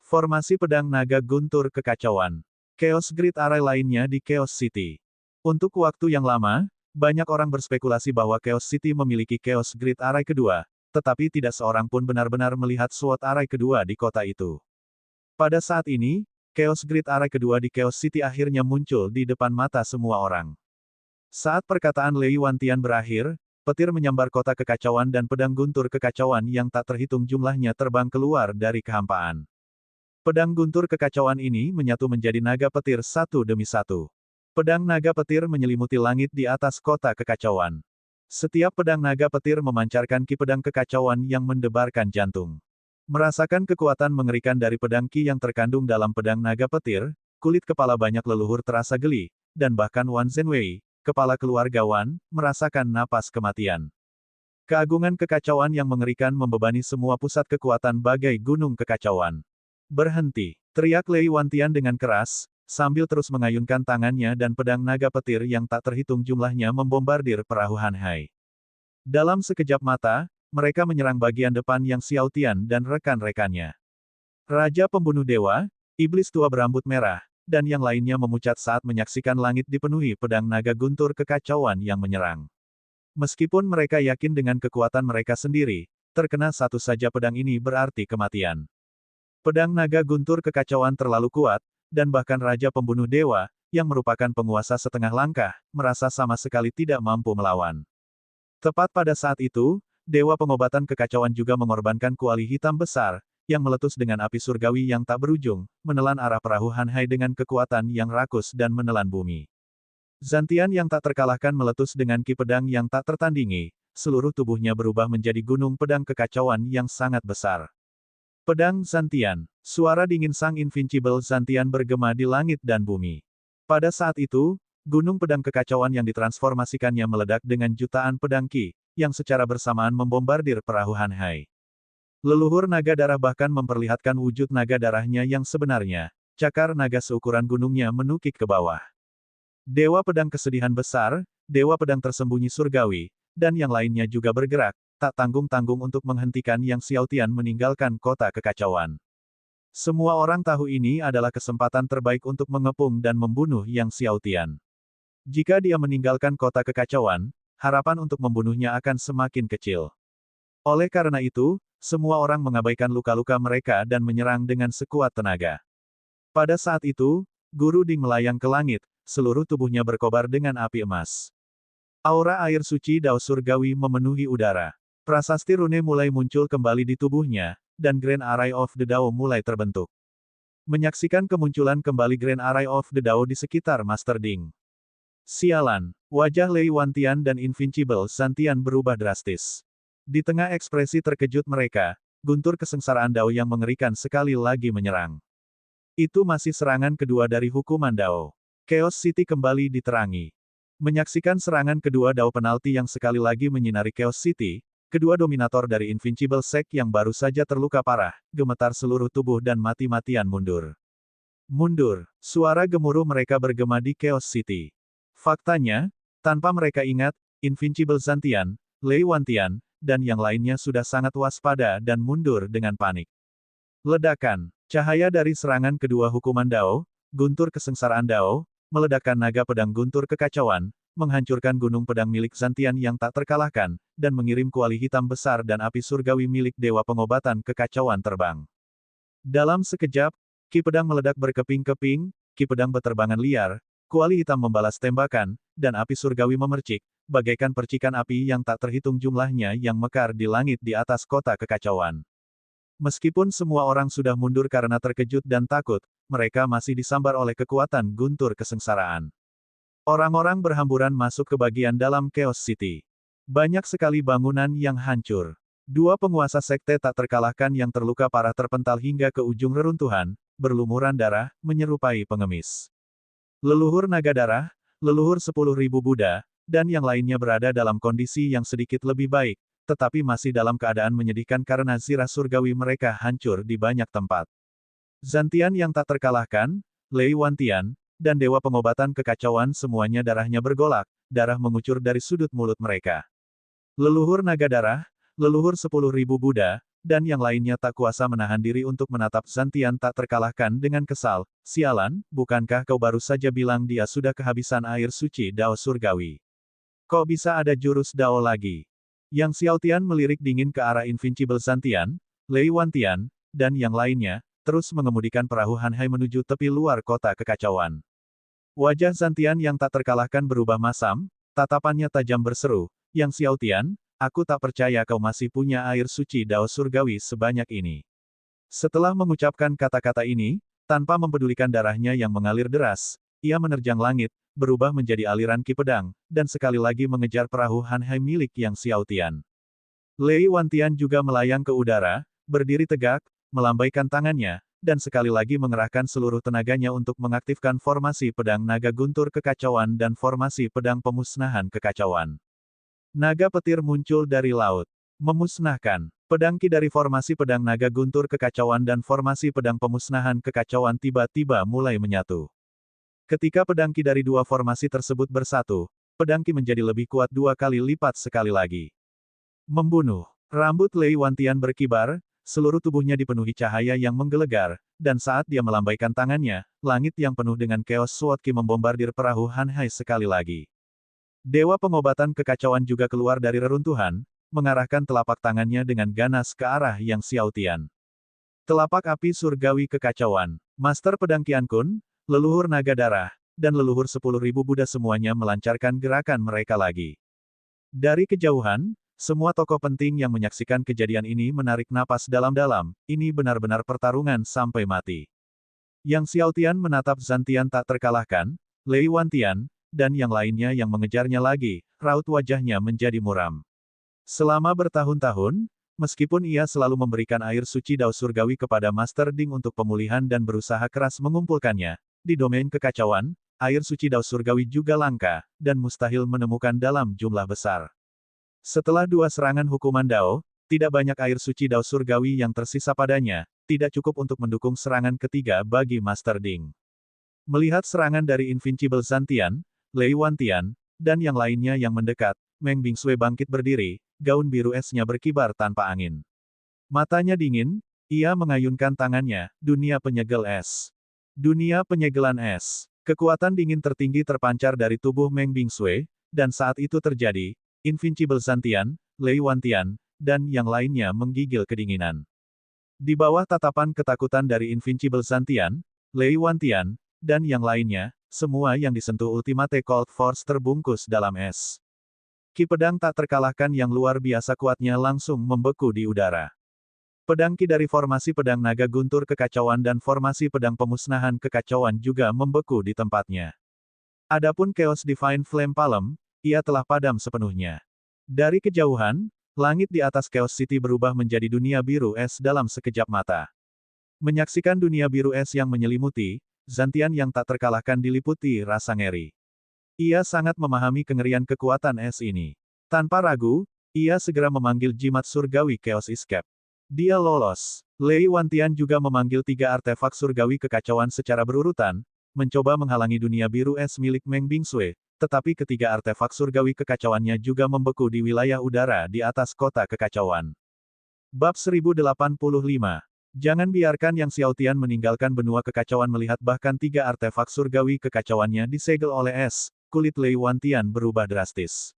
S1: Formasi pedang naga guntur kekacauan. Chaos Grid Array lainnya di Chaos City. Untuk waktu yang lama, banyak orang berspekulasi bahwa Chaos City memiliki Chaos Grid Array kedua, tetapi tidak seorang pun benar-benar melihat SWOT Array kedua di kota itu. Pada saat ini, Chaos Grid Array kedua di Chaos City akhirnya muncul di depan mata semua orang. Saat perkataan Lei Wantian berakhir, petir menyambar kota kekacauan dan pedang guntur kekacauan yang tak terhitung jumlahnya terbang keluar dari kehampaan. Pedang guntur kekacauan ini menyatu menjadi naga petir satu demi satu. Pedang naga petir menyelimuti langit di atas kota kekacauan. Setiap pedang naga petir memancarkan ki pedang kekacauan yang mendebarkan jantung. Merasakan kekuatan mengerikan dari pedang ki yang terkandung dalam pedang naga petir, kulit kepala banyak leluhur terasa geli, dan bahkan Wan Zhenwei, kepala keluarga Wan, merasakan napas kematian. Keagungan kekacauan yang mengerikan membebani semua pusat kekuatan bagai gunung kekacauan. Berhenti, teriak Lei Wantian dengan keras, sambil terus mengayunkan tangannya dan pedang naga petir yang tak terhitung jumlahnya membombardir perahu Han Hai. Dalam sekejap mata, mereka menyerang bagian depan Yang Xiaotian dan rekan-rekannya. Raja Pembunuh Dewa, Iblis Tua Berambut Merah, dan yang lainnya memucat saat menyaksikan langit dipenuhi pedang naga guntur kekacauan yang menyerang. Meskipun mereka yakin dengan kekuatan mereka sendiri, terkena satu saja pedang ini berarti kematian. Pedang naga guntur kekacauan terlalu kuat, dan bahkan Raja Pembunuh Dewa, yang merupakan penguasa setengah langkah, merasa sama sekali tidak mampu melawan. Tepat pada saat itu, Dewa Pengobatan Kekacauan juga mengorbankan kuali hitam besar, yang meletus dengan api surgawi yang tak berujung, menelan arah perahu Hanhai dengan kekuatan yang rakus dan menelan bumi. Zantian yang tak terkalahkan meletus dengan ki pedang yang tak tertandingi, seluruh tubuhnya berubah menjadi gunung pedang kekacauan yang sangat besar. Pedang Zantian. Suara dingin sang Invincible Zantian bergema di langit dan bumi. Pada saat itu, gunung pedang kekacauan yang ditransformasikannya meledak dengan jutaan pedang ki, yang secara bersamaan membombardir perahu Hanhai. Leluhur naga darah bahkan memperlihatkan wujud naga darahnya yang sebenarnya. Cakar naga seukuran gunungnya menukik ke bawah. Dewa pedang kesedihan besar, dewa pedang tersembunyi surgawi, dan yang lainnya juga bergerak, tak tanggung-tanggung untuk menghentikan Yang Xiaotian meninggalkan kota kekacauan. Semua orang tahu ini adalah kesempatan terbaik untuk mengepung dan membunuh Yang Xiaotian. Jika dia meninggalkan kota kekacauan, harapan untuk membunuhnya akan semakin kecil. Oleh karena itu, semua orang mengabaikan luka-luka mereka dan menyerang dengan sekuat tenaga. Pada saat itu, Guru Ding melayang ke langit, seluruh tubuhnya berkobar dengan api emas. Aura air suci Dao Surgawi memenuhi udara. Prasasti rune mulai muncul kembali di tubuhnya, dan Grand Array of the Dao mulai terbentuk. Menyaksikan kemunculan kembali Grand Array of the Dao di sekitar Master Ding. Sialan, wajah Lei Wantian dan Invincible Zantian berubah drastis. Di tengah ekspresi terkejut mereka, guntur kesengsaraan Dao yang mengerikan sekali lagi menyerang. Itu masih serangan kedua dari hukuman Dao. Chaos City kembali diterangi. Menyaksikan serangan kedua Dao penalti yang sekali lagi menyinari Chaos City, kedua dominator dari Invincible Sect yang baru saja terluka parah, gemetar seluruh tubuh dan mati-matian mundur. Mundur, suara gemuruh mereka bergema di Chaos City. Faktanya, tanpa mereka ingat, Invincible Zantian, Lei Wantian, dan yang lainnya sudah sangat waspada dan mundur dengan panik. Ledakan, cahaya dari serangan kedua hukuman Dao, guntur kesengsaraan Dao, meledakkan naga pedang guntur kekacauan, menghancurkan gunung pedang milik Zantian yang tak terkalahkan, dan mengirim kuali hitam besar dan api surgawi milik Dewa Pengobatan Kekacauan terbang. Dalam sekejap, ki pedang meledak berkeping-keping, ki pedang beterbangan liar, kuali hitam membalas tembakan, dan api surgawi memercik, bagaikan percikan api yang tak terhitung jumlahnya yang mekar di langit di atas kota kekacauan. Meskipun semua orang sudah mundur karena terkejut dan takut, mereka masih disambar oleh kekuatan guntur kesengsaraan. Orang-orang berhamburan masuk ke bagian dalam Chaos City. Banyak sekali bangunan yang hancur. Dua penguasa sekte tak terkalahkan yang terluka parah terpental hingga ke ujung reruntuhan, berlumuran darah, menyerupai pengemis. Leluhur naga darah, leluhur 10.000 Buddha, dan yang lainnya berada dalam kondisi yang sedikit lebih baik, tetapi masih dalam keadaan menyedihkan karena zirah surgawi mereka hancur di banyak tempat. Zantian yang tak terkalahkan, Lei Wantian, dan Dewa Pengobatan Kekacauan semuanya darahnya bergolak, darah mengucur dari sudut mulut mereka. Leluhur naga darah, leluhur 10.000 Buddha, dan yang lainnya tak kuasa menahan diri untuk menatap Zantian tak terkalahkan dengan kesal. Sialan, bukankah kau baru saja bilang dia sudah kehabisan air suci Dao Surgawi? Kok bisa ada jurus Dao lagi? Yang Xiaotian melirik dingin ke arah Invincible Zantian, Lei Wantian, dan yang lainnya, terus mengemudikan perahu Hanhai menuju tepi luar kota kekacauan. Wajah Zantian yang tak terkalahkan berubah masam, tatapannya tajam berseru, Yang Xiaotian, aku tak percaya kau masih punya air suci Dao Surgawi sebanyak ini. Setelah mengucapkan kata-kata ini, tanpa mempedulikan darahnya yang mengalir deras, ia menerjang langit, berubah menjadi aliran ki pedang, dan sekali lagi mengejar perahu Hanhai milik Yang Xiaotian. Lei Wantian juga melayang ke udara, berdiri tegak, melambaikan tangannya, dan sekali lagi mengerahkan seluruh tenaganya untuk mengaktifkan formasi pedang naga guntur kekacauan dan formasi pedang pemusnahan kekacauan. Naga petir muncul dari laut. Memusnahkan. Pedang ki dari formasi pedang naga guntur kekacauan dan formasi pedang pemusnahan kekacauan tiba-tiba mulai menyatu. Ketika pedang ki dari dua formasi tersebut bersatu, pedang ki menjadi lebih kuat 2 kali lipat sekali lagi. Membunuh. Rambut Lei Wantian berkibar, seluruh tubuhnya dipenuhi cahaya yang menggelegar, dan saat dia melambaikan tangannya, langit yang penuh dengan Chaos Sword Ki membombardir perahu Hanhai sekali lagi. Dewa Pengobatan Kekacauan juga keluar dari reruntuhan, mengarahkan telapak tangannya dengan ganas ke arah Yang Xiaotian. Telapak api surgawi kekacauan. Master Pedang Qian Kun, leluhur naga darah, dan leluhur 10.000 Buddha semuanya melancarkan gerakan mereka lagi. Dari kejauhan, semua tokoh penting yang menyaksikan kejadian ini menarik napas dalam-dalam, ini benar-benar pertarungan sampai mati. Yang Xiao Tian menatap Zhan Tian tak terkalahkan, Lei Wan Tian, dan yang lainnya yang mengejarnya lagi, raut wajahnya menjadi muram. Selama bertahun-tahun, meskipun ia selalu memberikan air suci Dao Surgawi kepada Master Ding untuk pemulihan dan berusaha keras mengumpulkannya, di domain kekacauan, air suci Dao Surgawi juga langka, dan mustahil menemukan dalam jumlah besar. Setelah 2 serangan hukuman Dao, tidak banyak air suci Dao Surgawi yang tersisa padanya, tidak cukup untuk mendukung serangan ketiga bagi Master Ding. Melihat serangan dari Invincible Zhan Tian, Lei Wan Tian, dan yang lainnya yang mendekat, Meng Bingsui bangkit berdiri, gaun biru esnya berkibar tanpa angin. Matanya dingin, ia mengayunkan tangannya, dunia penyegel es. Dunia penyegelan es. Kekuatan dingin tertinggi terpancar dari tubuh Meng Bingsui, dan saat itu terjadi, Invincible Zhan Tian, Lei Wan Tian, dan yang lainnya menggigil kedinginan. Di bawah tatapan ketakutan dari Invincible Zhan Tian, Lei Wan Tian, dan yang lainnya, semua yang disentuh Ultimate Cold Force terbungkus dalam es. Ki pedang tak terkalahkan yang luar biasa kuatnya langsung membeku di udara. Pedang Ki dari formasi pedang naga guntur kekacauan dan formasi pedang pemusnahan kekacauan juga membeku di tempatnya. Adapun Chaos Divine Flame Palm, ia telah padam sepenuhnya. Dari kejauhan, langit di atas Chaos City berubah menjadi dunia biru es dalam sekejap mata. Menyaksikan dunia biru es yang menyelimuti, Zhan Tian yang tak terkalahkan diliputi rasa ngeri. Ia sangat memahami kengerian kekuatan es ini. Tanpa ragu, ia segera memanggil jimat surgawi Chaos Escape. Dia lolos. Lei Wan Tian juga memanggil 3 artefak surgawi kekacauan secara berurutan, mencoba menghalangi dunia biru es milik Meng Bingsui, tetapi ketiga artefak surgawi kekacauannya juga membeku di wilayah udara di atas kota kekacauan. Bab 1085. Jangan biarkan Yang Xiao Tian meninggalkan benua kekacauan melihat bahkan 3 artefak surgawi kekacauannya disegel oleh es, kulit Lei Wan Tian berubah drastis.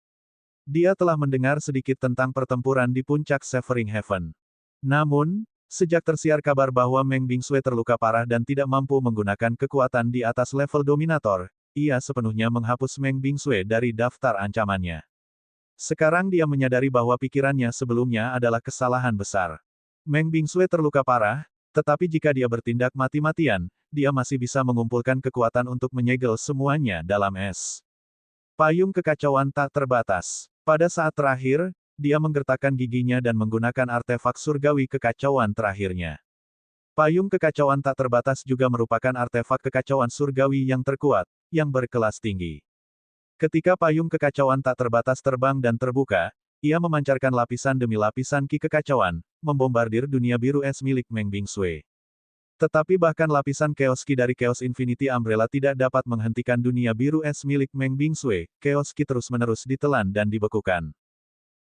S1: Dia telah mendengar sedikit tentang pertempuran di puncak Severing Heaven. Namun, sejak tersiar kabar bahwa Meng Bingsui terluka parah dan tidak mampu menggunakan kekuatan di atas level dominator, ia sepenuhnya menghapus Meng Bingsui dari daftar ancamannya. Sekarang dia menyadari bahwa pikirannya sebelumnya adalah kesalahan besar. Meng Bingsui terluka parah, tetapi jika dia bertindak mati-matian, dia masih bisa mengumpulkan kekuatan untuk menyegel semuanya dalam es. Payung kekacauan tak terbatas. Pada saat terakhir, dia menggertakkan giginya dan menggunakan artefak surgawi kekacauan terakhirnya. Payung kekacauan tak terbatas juga merupakan artefak kekacauan surgawi yang terkuat, yang berkelas tinggi. Ketika payung kekacauan tak terbatas terbang dan terbuka, ia memancarkan lapisan demi lapisan ki kekacauan, membombardir dunia biru es milik Meng Bingsui. Tetapi bahkan lapisan Chaos Ki dari Chaos Infinity Umbrella tidak dapat menghentikan dunia biru es milik Meng Bingsui, Chaos Ki terus-menerus ditelan dan dibekukan.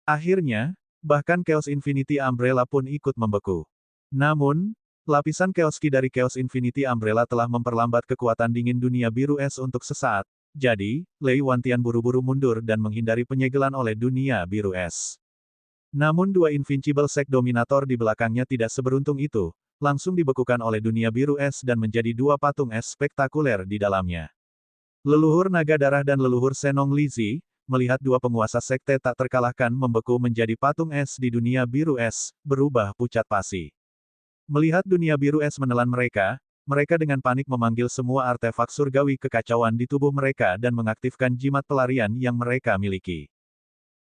S1: Akhirnya, bahkan Chaos Infinity Umbrella pun ikut membeku. Namun, lapisan Chaos Ki dari Chaos Infinity Umbrella telah memperlambat kekuatan dingin dunia biru es untuk sesaat, jadi, Lei Wan Tian buru-buru mundur dan menghindari penyegelan oleh dunia biru es. Namun 2 Invincible Sect Dominator di belakangnya tidak seberuntung itu, langsung dibekukan oleh dunia biru es dan menjadi 2 patung es spektakuler di dalamnya. Leluhur Naga Darah dan leluhur Senong Lizi, melihat 2 penguasa sekte tak terkalahkan membeku menjadi patung es di dunia biru es, berubah pucat pasi. Melihat dunia biru es menelan mereka dengan panik memanggil semua artefak surgawi kekacauan di tubuh mereka dan mengaktifkan jimat pelarian yang mereka miliki.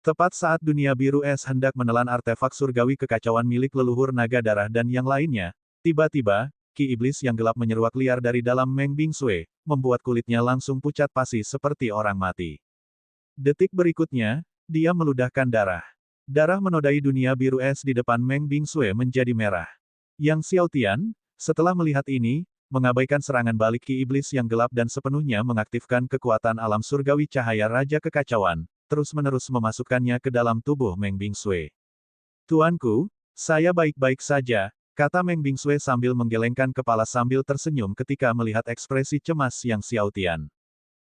S1: Tepat saat dunia biru es hendak menelan artefak surgawi kekacauan milik leluhur Naga Darah dan yang lainnya, tiba-tiba, ki iblis yang gelap menyeruak liar dari dalam Meng Bingsui, membuat kulitnya langsung pucat pasi seperti orang mati. Detik berikutnya, dia meludahkan darah. Darah menodai dunia biru es di depan Meng Bingsui menjadi merah. Yang Xiao Tian, setelah melihat ini, mengabaikan serangan balik ki iblis yang gelap dan sepenuhnya mengaktifkan kekuatan alam surgawi cahaya Raja Kekacauan, terus-menerus memasukkannya ke dalam tubuh Meng Bingsui. Tuanku, saya baik-baik saja, kata Meng Bingsui sambil menggelengkan kepala sambil tersenyum ketika melihat ekspresi cemas Yang Xiao Tian.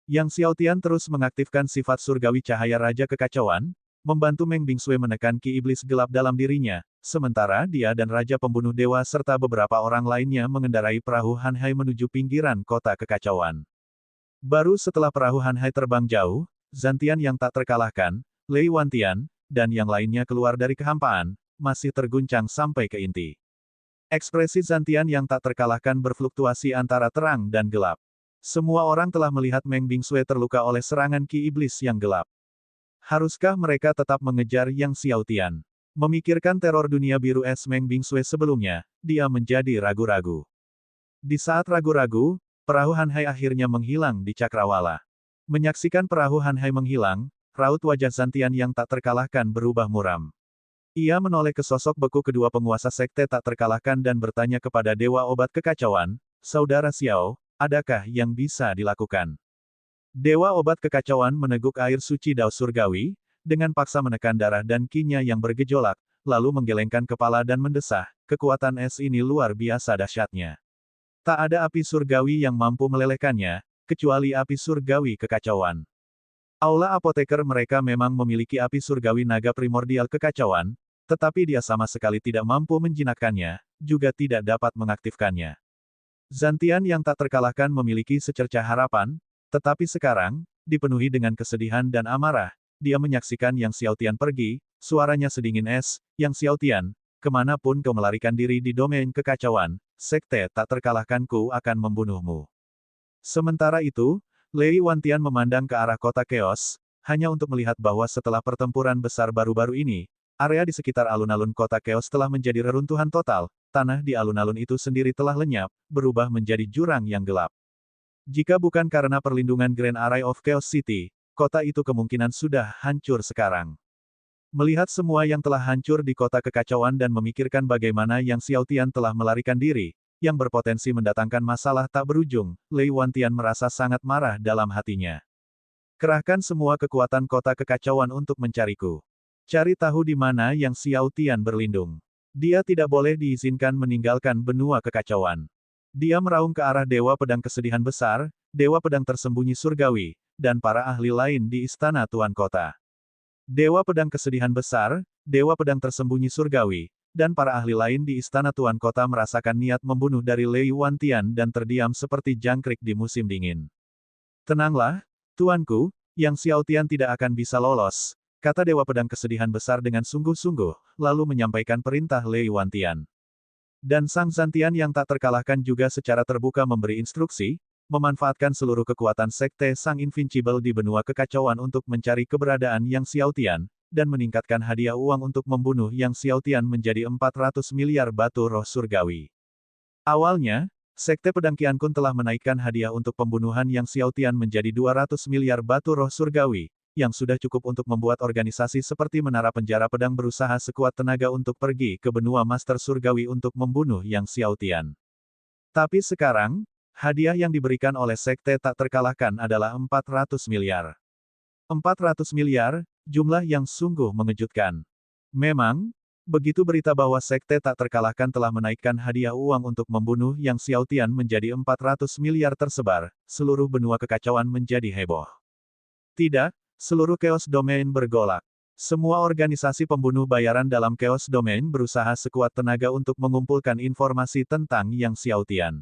S1: Yang Xiao Tian terus mengaktifkan sifat surgawi cahaya Raja Kekacauan, membantu Meng Bingsui menekan ki iblis gelap dalam dirinya, sementara dia dan Raja Pembunuh Dewa serta beberapa orang lainnya mengendarai perahu Hanhai menuju pinggiran kota kekacauan. Baru setelah perahu Hanhai terbang jauh, Zantian yang tak terkalahkan, Lei Wantian, dan yang lainnya keluar dari kehampaan, masih terguncang sampai ke inti. Ekspresi Zantian yang tak terkalahkan berfluktuasi antara terang dan gelap. Semua orang telah melihat Meng Bingsui terluka oleh serangan ki iblis yang gelap. Haruskah mereka tetap mengejar Yang Xiaotian? Memikirkan teror dunia biru es Meng Bingsui sebelumnya, dia menjadi ragu-ragu. Di saat ragu-ragu, perahu Hanhai akhirnya menghilang di cakrawala. Menyaksikan perahu Hanhai menghilang, raut wajah Zantian yang tak terkalahkan berubah muram. Ia menoleh ke sosok beku kedua penguasa sekte tak terkalahkan dan bertanya kepada Dewa Obat Kekacauan, "Saudara Xiao, adakah yang bisa dilakukan?" Dewa Obat Kekacauan meneguk air suci Dao Surgawi, dengan paksa menekan darah dan ki-nya yang bergejolak, lalu menggelengkan kepala dan mendesah, kekuatan es ini luar biasa dahsyatnya. Tak ada api surgawi yang mampu melelehkannya, kecuali api surgawi kekacauan. Aula apoteker mereka memang memiliki api surgawi naga primordial kekacauan, tetapi dia sama sekali tidak mampu menjinakkannya, juga tidak dapat mengaktifkannya. Zantian yang tak terkalahkan memiliki secercah harapan, tetapi sekarang, dipenuhi dengan kesedihan dan amarah, dia menyaksikan Yang Xiaotian pergi, suaranya sedingin es, "Yang Xiaotian, kemanapun kau melarikan diri di domain kekacauan, sekte tak terkalahkanku akan membunuhmu." Sementara itu, Lei Wantian memandang ke arah kota Chaos, hanya untuk melihat bahwa setelah pertempuran besar baru-baru ini, area di sekitar alun-alun kota Chaos telah menjadi reruntuhan total, tanah di alun-alun itu sendiri telah lenyap, berubah menjadi jurang yang gelap. Jika bukan karena perlindungan Grand Array of Chaos City, kota itu kemungkinan sudah hancur sekarang. Melihat semua yang telah hancur di kota kekacauan dan memikirkan bagaimana Yang Xiaotian telah melarikan diri, yang berpotensi mendatangkan masalah tak berujung, Lei Wantian merasa sangat marah dalam hatinya. "Kerahkan semua kekuatan kota kekacauan untuk mencariku. Cari tahu di mana Yang Xiaotian berlindung. Dia tidak boleh diizinkan meninggalkan benua kekacauan." Dia meraung ke arah Dewa Pedang Kesedihan Besar, Dewa Pedang Tersembunyi Surgawi, dan para ahli lain di Istana Tuan Kota. Dewa Pedang Kesedihan Besar, Dewa Pedang Tersembunyi Surgawi, dan para ahli lain di Istana Tuan Kota merasakan niat membunuh dari Lei Wantian dan terdiam seperti jangkrik di musim dingin. "Tenanglah, tuanku, Yang Xiaotian tidak akan bisa lolos," kata Dewa Pedang Kesedihan Besar dengan sungguh-sungguh, lalu menyampaikan perintah Lei Wantian. Dan Sang Zantian yang tak terkalahkan juga secara terbuka memberi instruksi, memanfaatkan seluruh kekuatan sekte Sang Invincible di benua kekacauan untuk mencari keberadaan Yang Xiaotian, dan meningkatkan hadiah uang untuk membunuh Yang Xiaotian menjadi 400 miliar batu roh surgawi. Awalnya, Sekte Pedang Qiankun telah menaikkan hadiah untuk pembunuhan Yang Xiaotian menjadi 200 miliar batu roh surgawi, yang sudah cukup untuk membuat organisasi seperti Menara Penjara Pedang berusaha sekuat tenaga untuk pergi ke benua Master Surgawi untuk membunuh Yang Xiaotian. Tapi sekarang, hadiah yang diberikan oleh Sekte tak terkalahkan adalah 400 miliar. 400 miliar, jumlah yang sungguh mengejutkan. Memang, begitu berita bahwa Sekte tak terkalahkan telah menaikkan hadiah uang untuk membunuh Yang Xiaotian menjadi 400 miliar tersebar, seluruh benua kekacauan menjadi heboh. Tidak, seluruh Chaos Domain bergolak. Semua organisasi pembunuh bayaran dalam Chaos Domain berusaha sekuat tenaga untuk mengumpulkan informasi tentang Yang Xiaotian.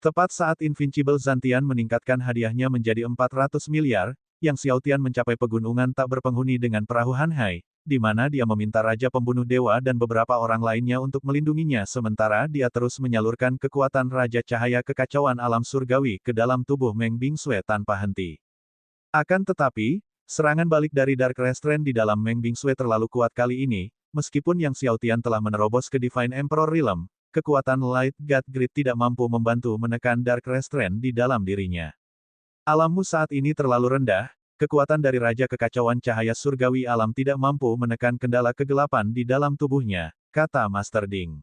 S1: Tepat saat Invincible Zantian meningkatkan hadiahnya menjadi 400 miliar, Yang Xiaotian mencapai pegunungan tak berpenghuni dengan perahu Hanhai, di mana dia meminta Raja Pembunuh Dewa dan beberapa orang lainnya untuk melindunginya sementara dia terus menyalurkan kekuatan Raja Cahaya Kekacauan Alam Surgawi ke dalam tubuh Meng Bingsui tanpa henti. Akan tetapi, serangan balik dari Dark Restraint di dalam Meng Bingsui terlalu kuat kali ini, meskipun Yang Xiaotian telah menerobos ke Divine Emperor Realm, kekuatan Light God Grid tidak mampu membantu menekan Dark Restraint di dalam dirinya. "Alammu saat ini terlalu rendah, kekuatan dari Raja Kekacauan Cahaya Surgawi Alam tidak mampu menekan kendala kegelapan di dalam tubuhnya," kata Master Ding.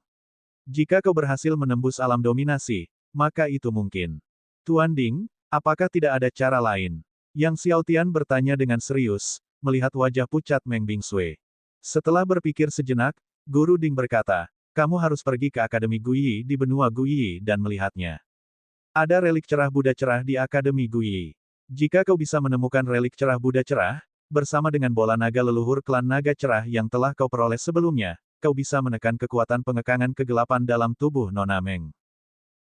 S1: "Jika kau berhasil menembus alam dominasi, maka itu mungkin. Tuan Ding, apakah tidak ada cara lain?" Yang Xiaotian bertanya dengan serius, melihat wajah pucat Meng Bingsui. Setelah berpikir sejenak, Guru Ding berkata, "Kamu harus pergi ke Akademi Guiyi di benua Guiyi dan melihatnya. Ada relik cerah Buddha cerah di Akademi Guiyi. Jika kau bisa menemukan relik cerah Buddha cerah, bersama dengan bola naga leluhur klan naga cerah yang telah kau peroleh sebelumnya, kau bisa menekan kekuatan pengekangan kegelapan dalam tubuh Nona Meng.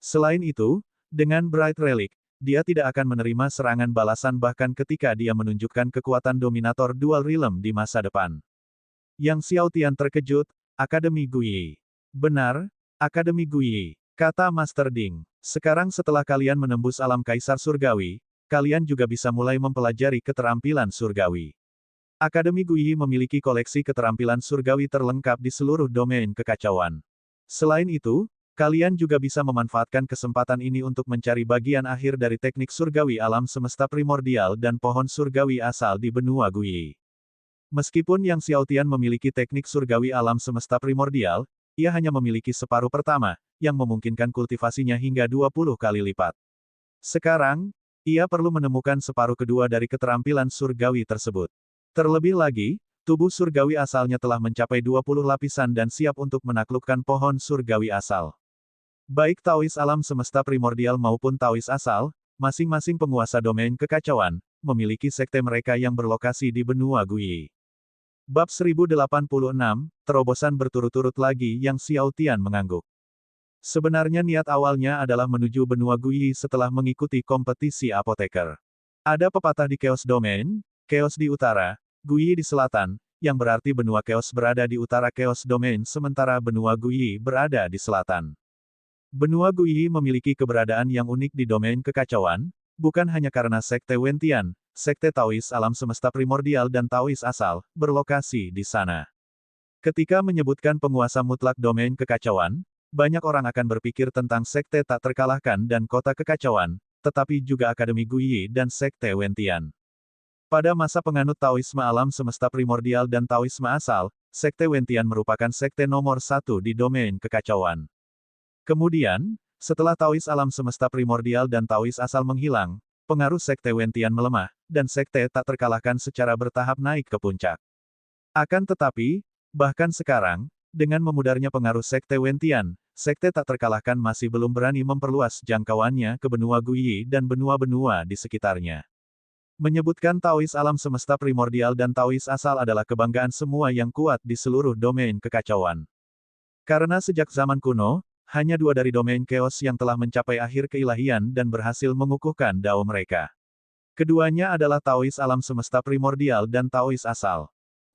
S1: Selain itu, dengan Bright Relic, dia tidak akan menerima serangan balasan bahkan ketika dia menunjukkan kekuatan dominator Dual Realm di masa depan. Yang Xiao Tian terkejut, Akademi Guyi. Benar, Akademi Guyi, kata Master Ding. Sekarang setelah kalian menembus alam Kaisar Surgawi, kalian juga bisa mulai mempelajari keterampilan surgawi. Akademi Guyi memiliki koleksi keterampilan surgawi terlengkap di seluruh domain kekacauan. Selain itu, kalian juga bisa memanfaatkan kesempatan ini untuk mencari bagian akhir dari teknik surgawi alam semesta primordial dan pohon surgawi asal di benua Guyi. Meskipun Yang Xiao Tian memiliki teknik surgawi alam semesta primordial, ia hanya memiliki separuh pertama, yang memungkinkan kultivasinya hingga 20 kali lipat. Sekarang, ia perlu menemukan separuh kedua dari keterampilan surgawi tersebut. Terlebih lagi, tubuh surgawi asalnya telah mencapai 20 lapisan dan siap untuk menaklukkan pohon surgawi asal. Baik Taois alam semesta primordial maupun Taois asal, masing-masing penguasa domain kekacauan, memiliki sekte mereka yang berlokasi di benua Guyi. Bab 1086, terobosan berturut-turut lagi Yang Xiao Tian mengangguk. Sebenarnya niat awalnya adalah menuju benua Guyi setelah mengikuti kompetisi apoteker. Ada pepatah di Chaos Domain, Chaos di utara, Guyi di selatan, yang berarti benua Chaos berada di utara Chaos Domain sementara benua Guyi berada di selatan. Benua Guyi memiliki keberadaan yang unik di domain kekacauan, bukan hanya karena sekte Wentian, sekte Taois alam semesta primordial dan Taois asal, berlokasi di sana. Ketika menyebutkan penguasa mutlak domain kekacauan, banyak orang akan berpikir tentang sekte tak terkalahkan dan kota kekacauan, tetapi juga Akademi Guyi dan sekte Wentian. Pada masa penganut Taoisme alam semesta primordial dan Taoisme asal, sekte Wentian merupakan sekte nomor satu di domain kekacauan. Kemudian, setelah Taois alam semesta primordial dan Taois asal menghilang, pengaruh sekte Wentian melemah, dan sekte tak terkalahkan secara bertahap naik ke puncak. Akan tetapi, bahkan sekarang, dengan memudarnya pengaruh sekte Wentian, sekte tak terkalahkan masih belum berani memperluas jangkauannya ke benua Guyi dan benua-benua di sekitarnya. Menyebutkan Taois alam semesta primordial dan Taois asal adalah kebanggaan semua yang kuat di seluruh domain kekacauan. Karena sejak zaman kuno, hanya dua dari domain chaos yang telah mencapai akhir keilahian dan berhasil mengukuhkan dao mereka. Keduanya adalah Taois alam semesta primordial dan Taois asal.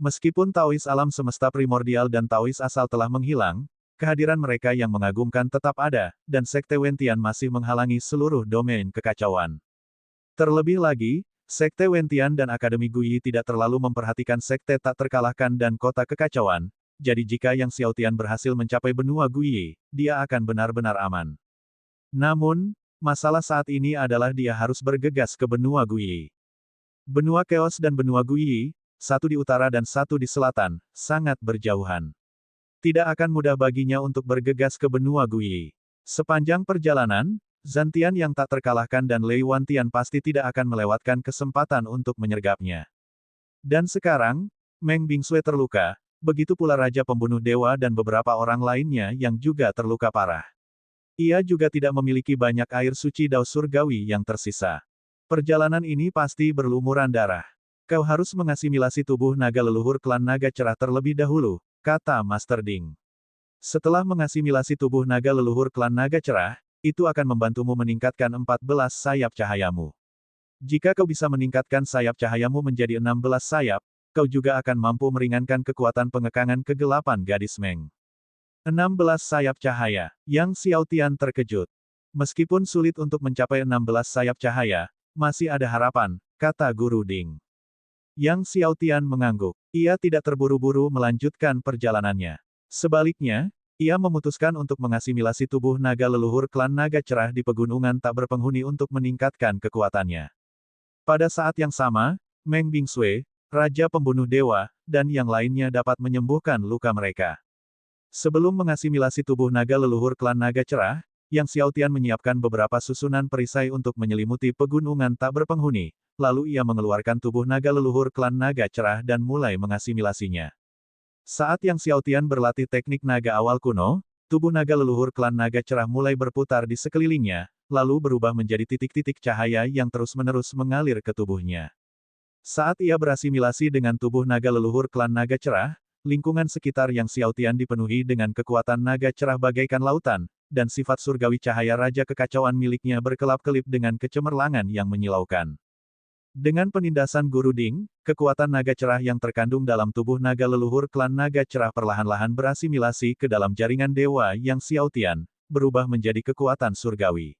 S1: Meskipun Taois alam semesta primordial dan Taois asal telah menghilang, kehadiran mereka yang mengagumkan tetap ada, dan sekte Wentian masih menghalangi seluruh domain kekacauan. Terlebih lagi, sekte Wentian dan Akademi Guyi tidak terlalu memperhatikan sekte tak terkalahkan dan kota kekacauan, jadi jika Yang Xiao Tian berhasil mencapai benua Guyi, dia akan benar-benar aman. Namun, masalah saat ini adalah dia harus bergegas ke benua Guyi. Benua Chaos dan benua Guyi, satu di utara dan satu di selatan, sangat berjauhan. Tidak akan mudah baginya untuk bergegas ke benua Guyi. Sepanjang perjalanan, Zantian yang tak terkalahkan dan Lei Wantian pasti tidak akan melewatkan kesempatan untuk menyergapnya. Dan sekarang, Meng Bingsue terluka, begitu pula Raja Pembunuh Dewa dan beberapa orang lainnya yang juga terluka parah. Ia juga tidak memiliki banyak air suci dao surgawi yang tersisa. Perjalanan ini pasti berlumuran darah. Kau harus mengasimilasi tubuh naga leluhur klan naga cerah terlebih dahulu, kata Master Ding. Setelah mengasimilasi tubuh naga leluhur klan naga cerah, itu akan membantumu meningkatkan 14 sayap cahayamu. Jika kau bisa meningkatkan sayap cahayamu menjadi 16 sayap, kau juga akan mampu meringankan kekuatan pengekangan kegelapan gadis Meng. 16 sayap cahaya, Yang Xiao Tian terkejut. Meskipun sulit untuk mencapai 16 sayap cahaya, masih ada harapan, kata Guru Ding. Yang Xiao Tian mengangguk. Ia tidak terburu-buru melanjutkan perjalanannya. Sebaliknya, ia memutuskan untuk mengasimilasi tubuh naga leluhur klan naga cerah di pegunungan tak berpenghuni untuk meningkatkan kekuatannya. Pada saat yang sama, Meng Bingsue, Raja Pembunuh Dewa, dan yang lainnya dapat menyembuhkan luka mereka. Sebelum mengasimilasi tubuh naga leluhur klan naga cerah, Yang Xiao Tian menyiapkan beberapa susunan perisai untuk menyelimuti pegunungan tak berpenghuni, lalu ia mengeluarkan tubuh naga leluhur klan naga cerah dan mulai mengasimilasinya. Saat Yang Xiao Tian berlatih teknik naga awal kuno, tubuh naga leluhur klan naga cerah mulai berputar di sekelilingnya, lalu berubah menjadi titik-titik cahaya yang terus-menerus mengalir ke tubuhnya. Saat ia berasimilasi dengan tubuh naga leluhur klan naga cerah, lingkungan sekitar Yang Xiaotian dipenuhi dengan kekuatan naga cerah bagaikan lautan, dan sifat surgawi cahaya raja kekacauan miliknya berkelap-kelip dengan kecemerlangan yang menyilaukan. Dengan penindasan Guru Ding, kekuatan naga cerah yang terkandung dalam tubuh naga leluhur klan naga cerah perlahan-lahan berasimilasi ke dalam jaringan dewa Yang Xiaotian, berubah menjadi kekuatan surgawi.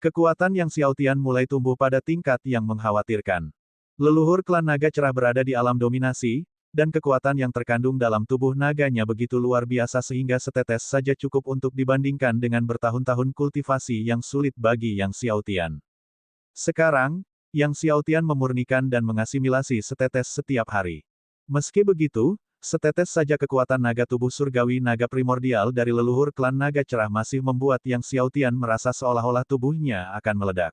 S1: Kekuatan Yang Xiaotian mulai tumbuh pada tingkat yang mengkhawatirkan. Leluhur klan naga cerah berada di alam dominasi, dan kekuatan yang terkandung dalam tubuh naganya begitu luar biasa sehingga setetes saja cukup untuk dibandingkan dengan bertahun-tahun kultivasi yang sulit bagi Yang Xiaotian. Sekarang, Yang Xiaotian memurnikan dan mengasimilasi setetes setiap hari. Meski begitu, setetes saja kekuatan naga tubuh surgawi naga primordial dari leluhur klan naga cerah masih membuat Yang Xiaotian merasa seolah-olah tubuhnya akan meledak.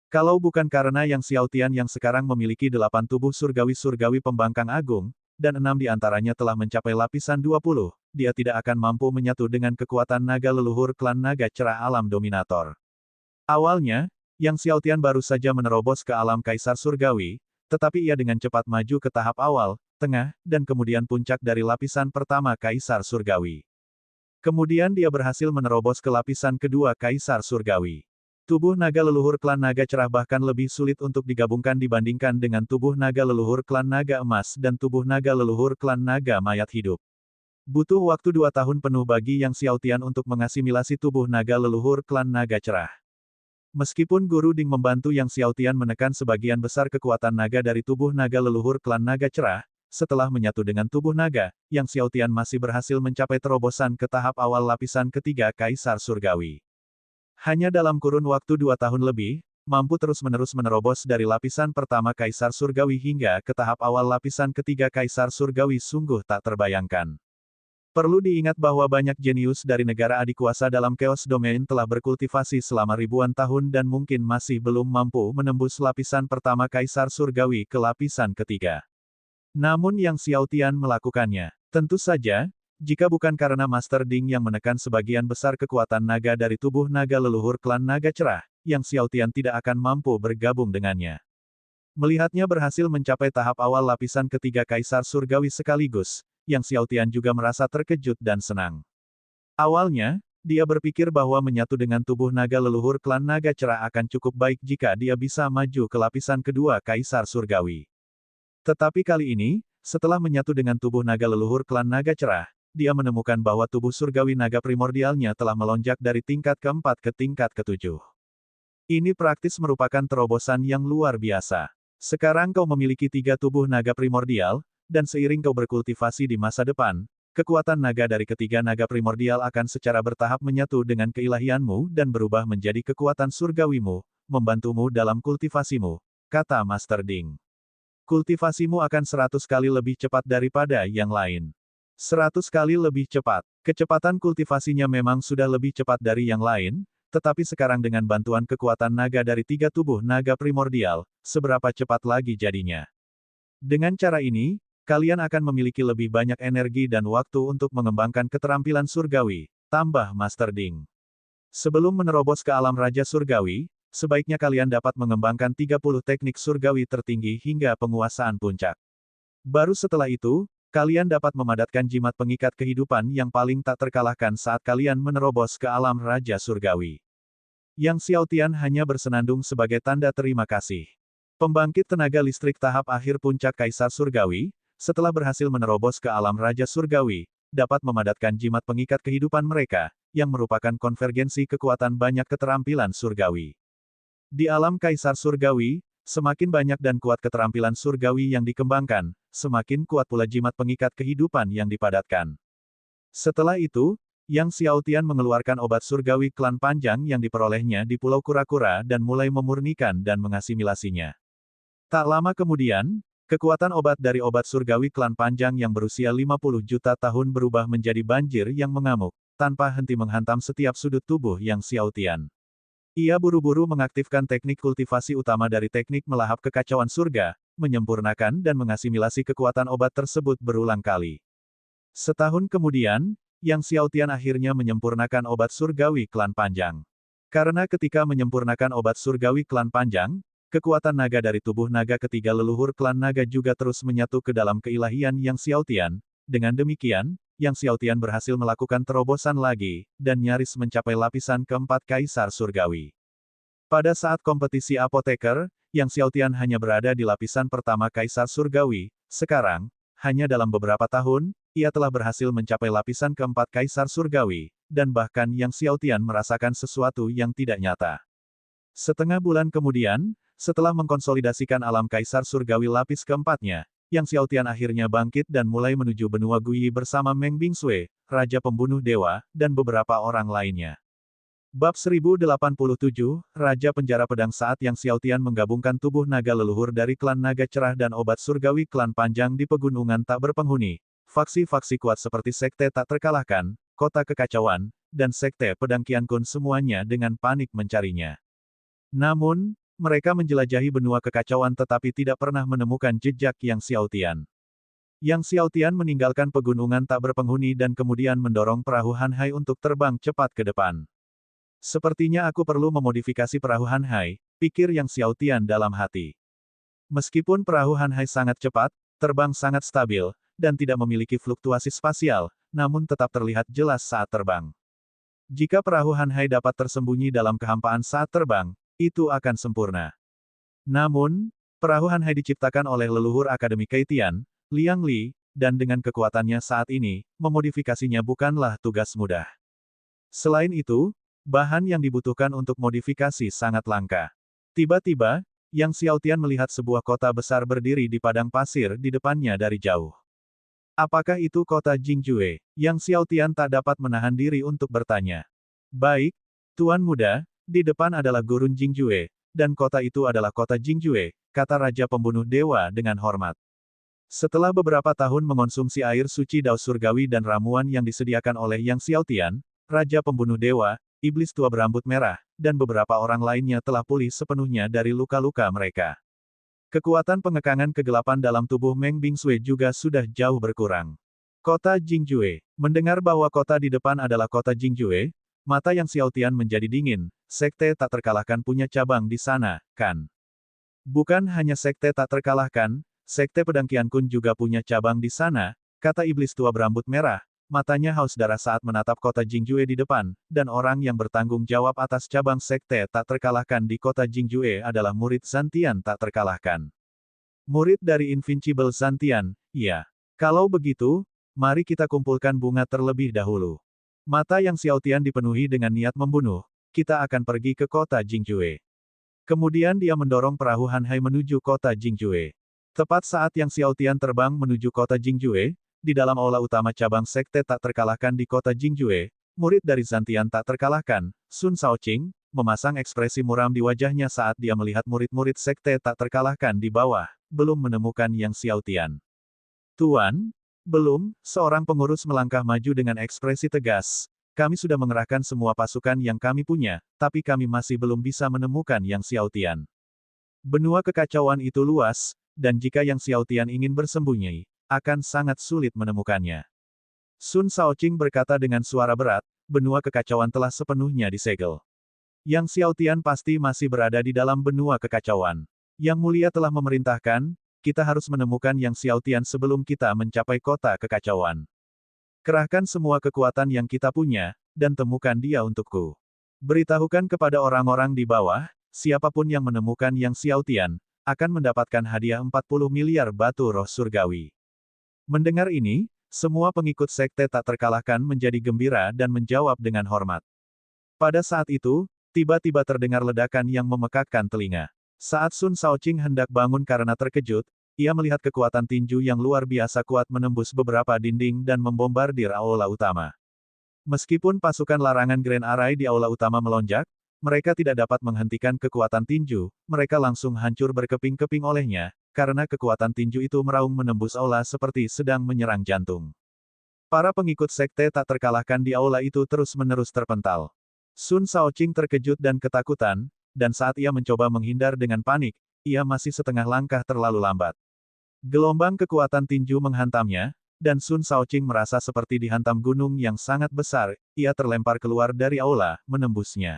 S1: Kalau bukan karena Yang Xiaotian yang sekarang memiliki 8 tubuh surgawi-surgawi pembangkang agung, dan 6 di antaranya telah mencapai lapisan 20, dia tidak akan mampu menyatu dengan kekuatan naga leluhur klan naga cerah alam dominator. Awalnya, Yang Xiaotian baru saja menerobos ke alam kaisar surgawi, tetapi ia dengan cepat maju ke tahap awal, tengah, dan kemudian puncak dari lapisan pertama kaisar surgawi. Kemudian dia berhasil menerobos ke lapisan kedua kaisar surgawi. Tubuh naga leluhur klan naga cerah bahkan lebih sulit untuk digabungkan dibandingkan dengan tubuh naga leluhur klan naga emas dan tubuh naga leluhur klan naga mayat hidup. Butuh waktu 2 tahun penuh bagi Yang Xiaotian untuk mengasimilasi tubuh naga leluhur klan naga cerah. Meskipun Guru Ding membantu Yang Xiaotian menekan sebagian besar kekuatan naga dari tubuh naga leluhur klan naga cerah, setelah menyatu dengan tubuh naga, Yang Xiaotian masih berhasil mencapai terobosan ke tahap awal lapisan ketiga kaisar surgawi. Hanya dalam kurun waktu 2 tahun lebih, mampu terus-menerus menerobos dari lapisan pertama Kaisar Surgawi hingga ke tahap awal lapisan ketiga Kaisar Surgawi sungguh tak terbayangkan. Perlu diingat bahwa banyak jenius dari negara adikuasa dalam Chaos Domain telah berkultivasi selama ribuan tahun dan mungkin masih belum mampu menembus lapisan pertama Kaisar Surgawi ke lapisan ketiga. Namun Yang Xiaotian melakukannya. Tentu saja, jika bukan karena Master Ding yang menekan sebagian besar kekuatan naga dari tubuh naga leluhur klan naga cerah, Yang Xiaotian tidak akan mampu bergabung dengannya. Melihatnya berhasil mencapai tahap awal lapisan ketiga Kaisar Surgawi sekaligus, Yang Xiaotian juga merasa terkejut dan senang. Awalnya, dia berpikir bahwa menyatu dengan tubuh naga leluhur klan naga cerah akan cukup baik jika dia bisa maju ke lapisan kedua Kaisar Surgawi. Tetapi kali ini, setelah menyatu dengan tubuh naga leluhur klan naga cerah, dia menemukan bahwa tubuh surgawi naga primordialnya telah melonjak dari tingkat keempat ke tingkat ketujuh. Ini praktis merupakan terobosan yang luar biasa. Sekarang kau memiliki 3 tubuh naga primordial, dan seiring kau berkultivasi di masa depan, kekuatan naga dari ketiga naga primordial akan secara bertahap menyatu dengan keilahianmu dan berubah menjadi kekuatan surgawimu, membantumu dalam kultivasimu, kata Master Ding. Kultivasimu akan 100 kali lebih cepat daripada yang lain. 100 kali lebih cepat. Kecepatan kultivasinya memang sudah lebih cepat dari yang lain, tetapi sekarang dengan bantuan kekuatan naga dari 3 tubuh naga primordial, seberapa cepat lagi jadinya. Dengan cara ini, kalian akan memiliki lebih banyak energi dan waktu untuk mengembangkan keterampilan surgawi, tambah Master Ding. Sebelum menerobos ke alam Raja Surgawi, sebaiknya kalian dapat mengembangkan 30 teknik surgawi tertinggi hingga penguasaan puncak. Baru setelah itu, kalian dapat memadatkan jimat pengikat kehidupan yang paling tak terkalahkan saat kalian menerobos ke alam Raja Surgawi. Yang Xiaotian hanya bersenandung sebagai tanda terima kasih. Pembangkit tenaga listrik tahap akhir puncak Kaisar Surgawi, setelah berhasil menerobos ke alam Raja Surgawi, dapat memadatkan jimat pengikat kehidupan mereka, yang merupakan konvergensi kekuatan banyak keterampilan surgawi. Di alam Kaisar Surgawi, semakin banyak dan kuat keterampilan surgawi yang dikembangkan, semakin kuat pula jimat pengikat kehidupan yang dipadatkan. Setelah itu, Yang Xiaotian mengeluarkan obat surgawi klan panjang yang diperolehnya di Pulau Kura-Kura dan mulai memurnikan dan mengasimilasinya. Tak lama kemudian, kekuatan obat dari obat surgawi klan panjang yang berusia 50 juta tahun berubah menjadi banjir yang mengamuk, tanpa henti menghantam setiap sudut tubuh Yang Xiaotian. Ia buru-buru mengaktifkan teknik kultivasi utama dari teknik melahap kekacauan surga, menyempurnakan dan mengasimilasi kekuatan obat tersebut berulang kali. Setahun kemudian, Yang Xiaotian akhirnya menyempurnakan obat surgawi klan panjang. Karena ketika menyempurnakan obat surgawi klan panjang, kekuatan naga dari tubuh naga ketiga leluhur klan naga juga terus menyatu ke dalam keilahian Yang Xiaotian. Dengan demikian, Yang Xiaotian berhasil melakukan terobosan lagi, dan nyaris mencapai lapisan keempat Kaisar Surgawi. Pada saat kompetisi apoteker, Yang Xiaotian hanya berada di lapisan pertama Kaisar Surgawi. Sekarang, hanya dalam beberapa tahun, ia telah berhasil mencapai lapisan keempat Kaisar Surgawi, dan bahkan Yang Xiaotian merasakan sesuatu yang tidak nyata. Setengah bulan kemudian, setelah mengkonsolidasikan alam Kaisar Surgawi lapis keempatnya, Yang Xiaotian akhirnya bangkit dan mulai menuju benua Guyi bersama Meng Bingsui, Raja Pembunuh Dewa, dan beberapa orang lainnya. Bab 1087, Raja Penjara Pedang. Saat Yang Xiaotian menggabungkan tubuh naga leluhur dari klan naga cerah dan obat surgawi klan panjang di pegunungan tak berpenghuni, faksi-faksi kuat seperti Sekte Tak Terkalahkan, Kota Kekacauan, dan Sekte Pedang Qiankun semuanya dengan panik mencarinya. Namun, mereka menjelajahi benua kekacauan tetapi tidak pernah menemukan jejak Yang Xiaotian. Yang Xiaotian meninggalkan pegunungan tak berpenghuni dan kemudian mendorong perahu Hanhai untuk terbang cepat ke depan. Sepertinya aku perlu memodifikasi perahu Hanhai, pikir Yang Xiaotian dalam hati. Meskipun perahu Hanhai sangat cepat, terbang sangat stabil, dan tidak memiliki fluktuasi spasial, namun tetap terlihat jelas saat terbang. Jika perahu Hanhai dapat tersembunyi dalam kehampaan saat terbang, itu akan sempurna. Namun, perahu Hanhai diciptakan oleh leluhur Akademi Keitian, Liang Li, dan dengan kekuatannya saat ini, memodifikasinya bukanlah tugas mudah. Selain itu, bahan yang dibutuhkan untuk modifikasi sangat langka. Tiba-tiba, Yang Xiaotian melihat sebuah kota besar berdiri di padang pasir di depannya dari jauh. Apakah itu kota Jingjue? Yang Xiaotian tak dapat menahan diri untuk bertanya. Baik, Tuan Muda, di depan adalah gurun Jingjue, dan kota itu adalah kota Jingjue, kata Raja Pembunuh Dewa dengan hormat. Setelah beberapa tahun mengonsumsi air suci Dao Surgawi dan ramuan yang disediakan oleh Yang Xiaotian, Raja Pembunuh Dewa, Iblis Tua Berambut Merah, dan beberapa orang lainnya telah pulih sepenuhnya dari luka-luka mereka. Kekuatan pengekangan kegelapan dalam tubuh Meng Bingsui juga sudah jauh berkurang. Kota Jingjue. Mendengar bahwa kota di depan adalah kota Jingjue, mata Yang Xiaotian menjadi dingin. Sekte Tak Terkalahkan punya cabang di sana, kan? Bukan hanya Sekte Tak Terkalahkan, Sekte Pedang Qiankun juga punya cabang di sana, kata Iblis Tua Berambut Merah. Matanya haus darah saat menatap kota Jingjue di depan, dan orang yang bertanggung jawab atas cabang Sekte Tak Terkalahkan di kota Jingjue adalah murid Zantian Tak Terkalahkan. Murid dari Invincible Zantian, iya. Kalau begitu, mari kita kumpulkan bunga terlebih dahulu. Mata Yang Xiaotian dipenuhi dengan niat membunuh, kita akan pergi ke kota Jingjue. Kemudian dia mendorong perahu Hanhai menuju kota Jingjue. Tepat saat Yang Xiaotian terbang menuju kota Jingjue, di dalam aula utama cabang Sekte Tak Terkalahkan di kota Jingjue, murid dari Zantian Tak Terkalahkan, Sun Shaoqing, memasang ekspresi muram di wajahnya saat dia melihat murid-murid Sekte Tak Terkalahkan di bawah, belum menemukan Yang Xiaotian. Tuan, belum, seorang pengurus melangkah maju dengan ekspresi tegas. Kami sudah mengerahkan semua pasukan yang kami punya, tapi kami masih belum bisa menemukan Yang Xiaotian. Benua kekacauan itu luas, dan jika Yang Xiaotian ingin bersembunyi, akan sangat sulit menemukannya. Sun Shaoqing berkata dengan suara berat, benua kekacauan telah sepenuhnya disegel. Yang Xiaotian pasti masih berada di dalam benua kekacauan. Yang Mulia telah memerintahkan, kita harus menemukan Yang Xiaotian sebelum kita mencapai kota kekacauan. Kerahkan semua kekuatan yang kita punya, dan temukan dia untukku. Beritahukan kepada orang-orang di bawah, siapapun yang menemukan Yang Xiaotian, akan mendapatkan hadiah 40 miliar batu roh surgawi. Mendengar ini, semua pengikut Sekte Tak Terkalahkan menjadi gembira dan menjawab dengan hormat. Pada saat itu, tiba-tiba terdengar ledakan yang memekakkan telinga. Saat Sun Shaoqing hendak bangun karena terkejut, ia melihat kekuatan tinju yang luar biasa kuat menembus beberapa dinding dan membombardir aula utama. Meskipun pasukan larangan Grand Array di aula utama melonjak, mereka tidak dapat menghentikan kekuatan tinju, mereka langsung hancur berkeping-keping olehnya, karena kekuatan tinju itu meraung menembus aula seperti sedang menyerang jantung. Para pengikut Sekte Tak Terkalahkan di aula itu terus-menerus terpental. Sun Shaoqing terkejut dan ketakutan, dan saat ia mencoba menghindar dengan panik, ia masih setengah langkah terlalu lambat. Gelombang kekuatan tinju menghantamnya, dan Sun Shaoqing merasa seperti dihantam gunung yang sangat besar, ia terlempar keluar dari aula, menembusnya.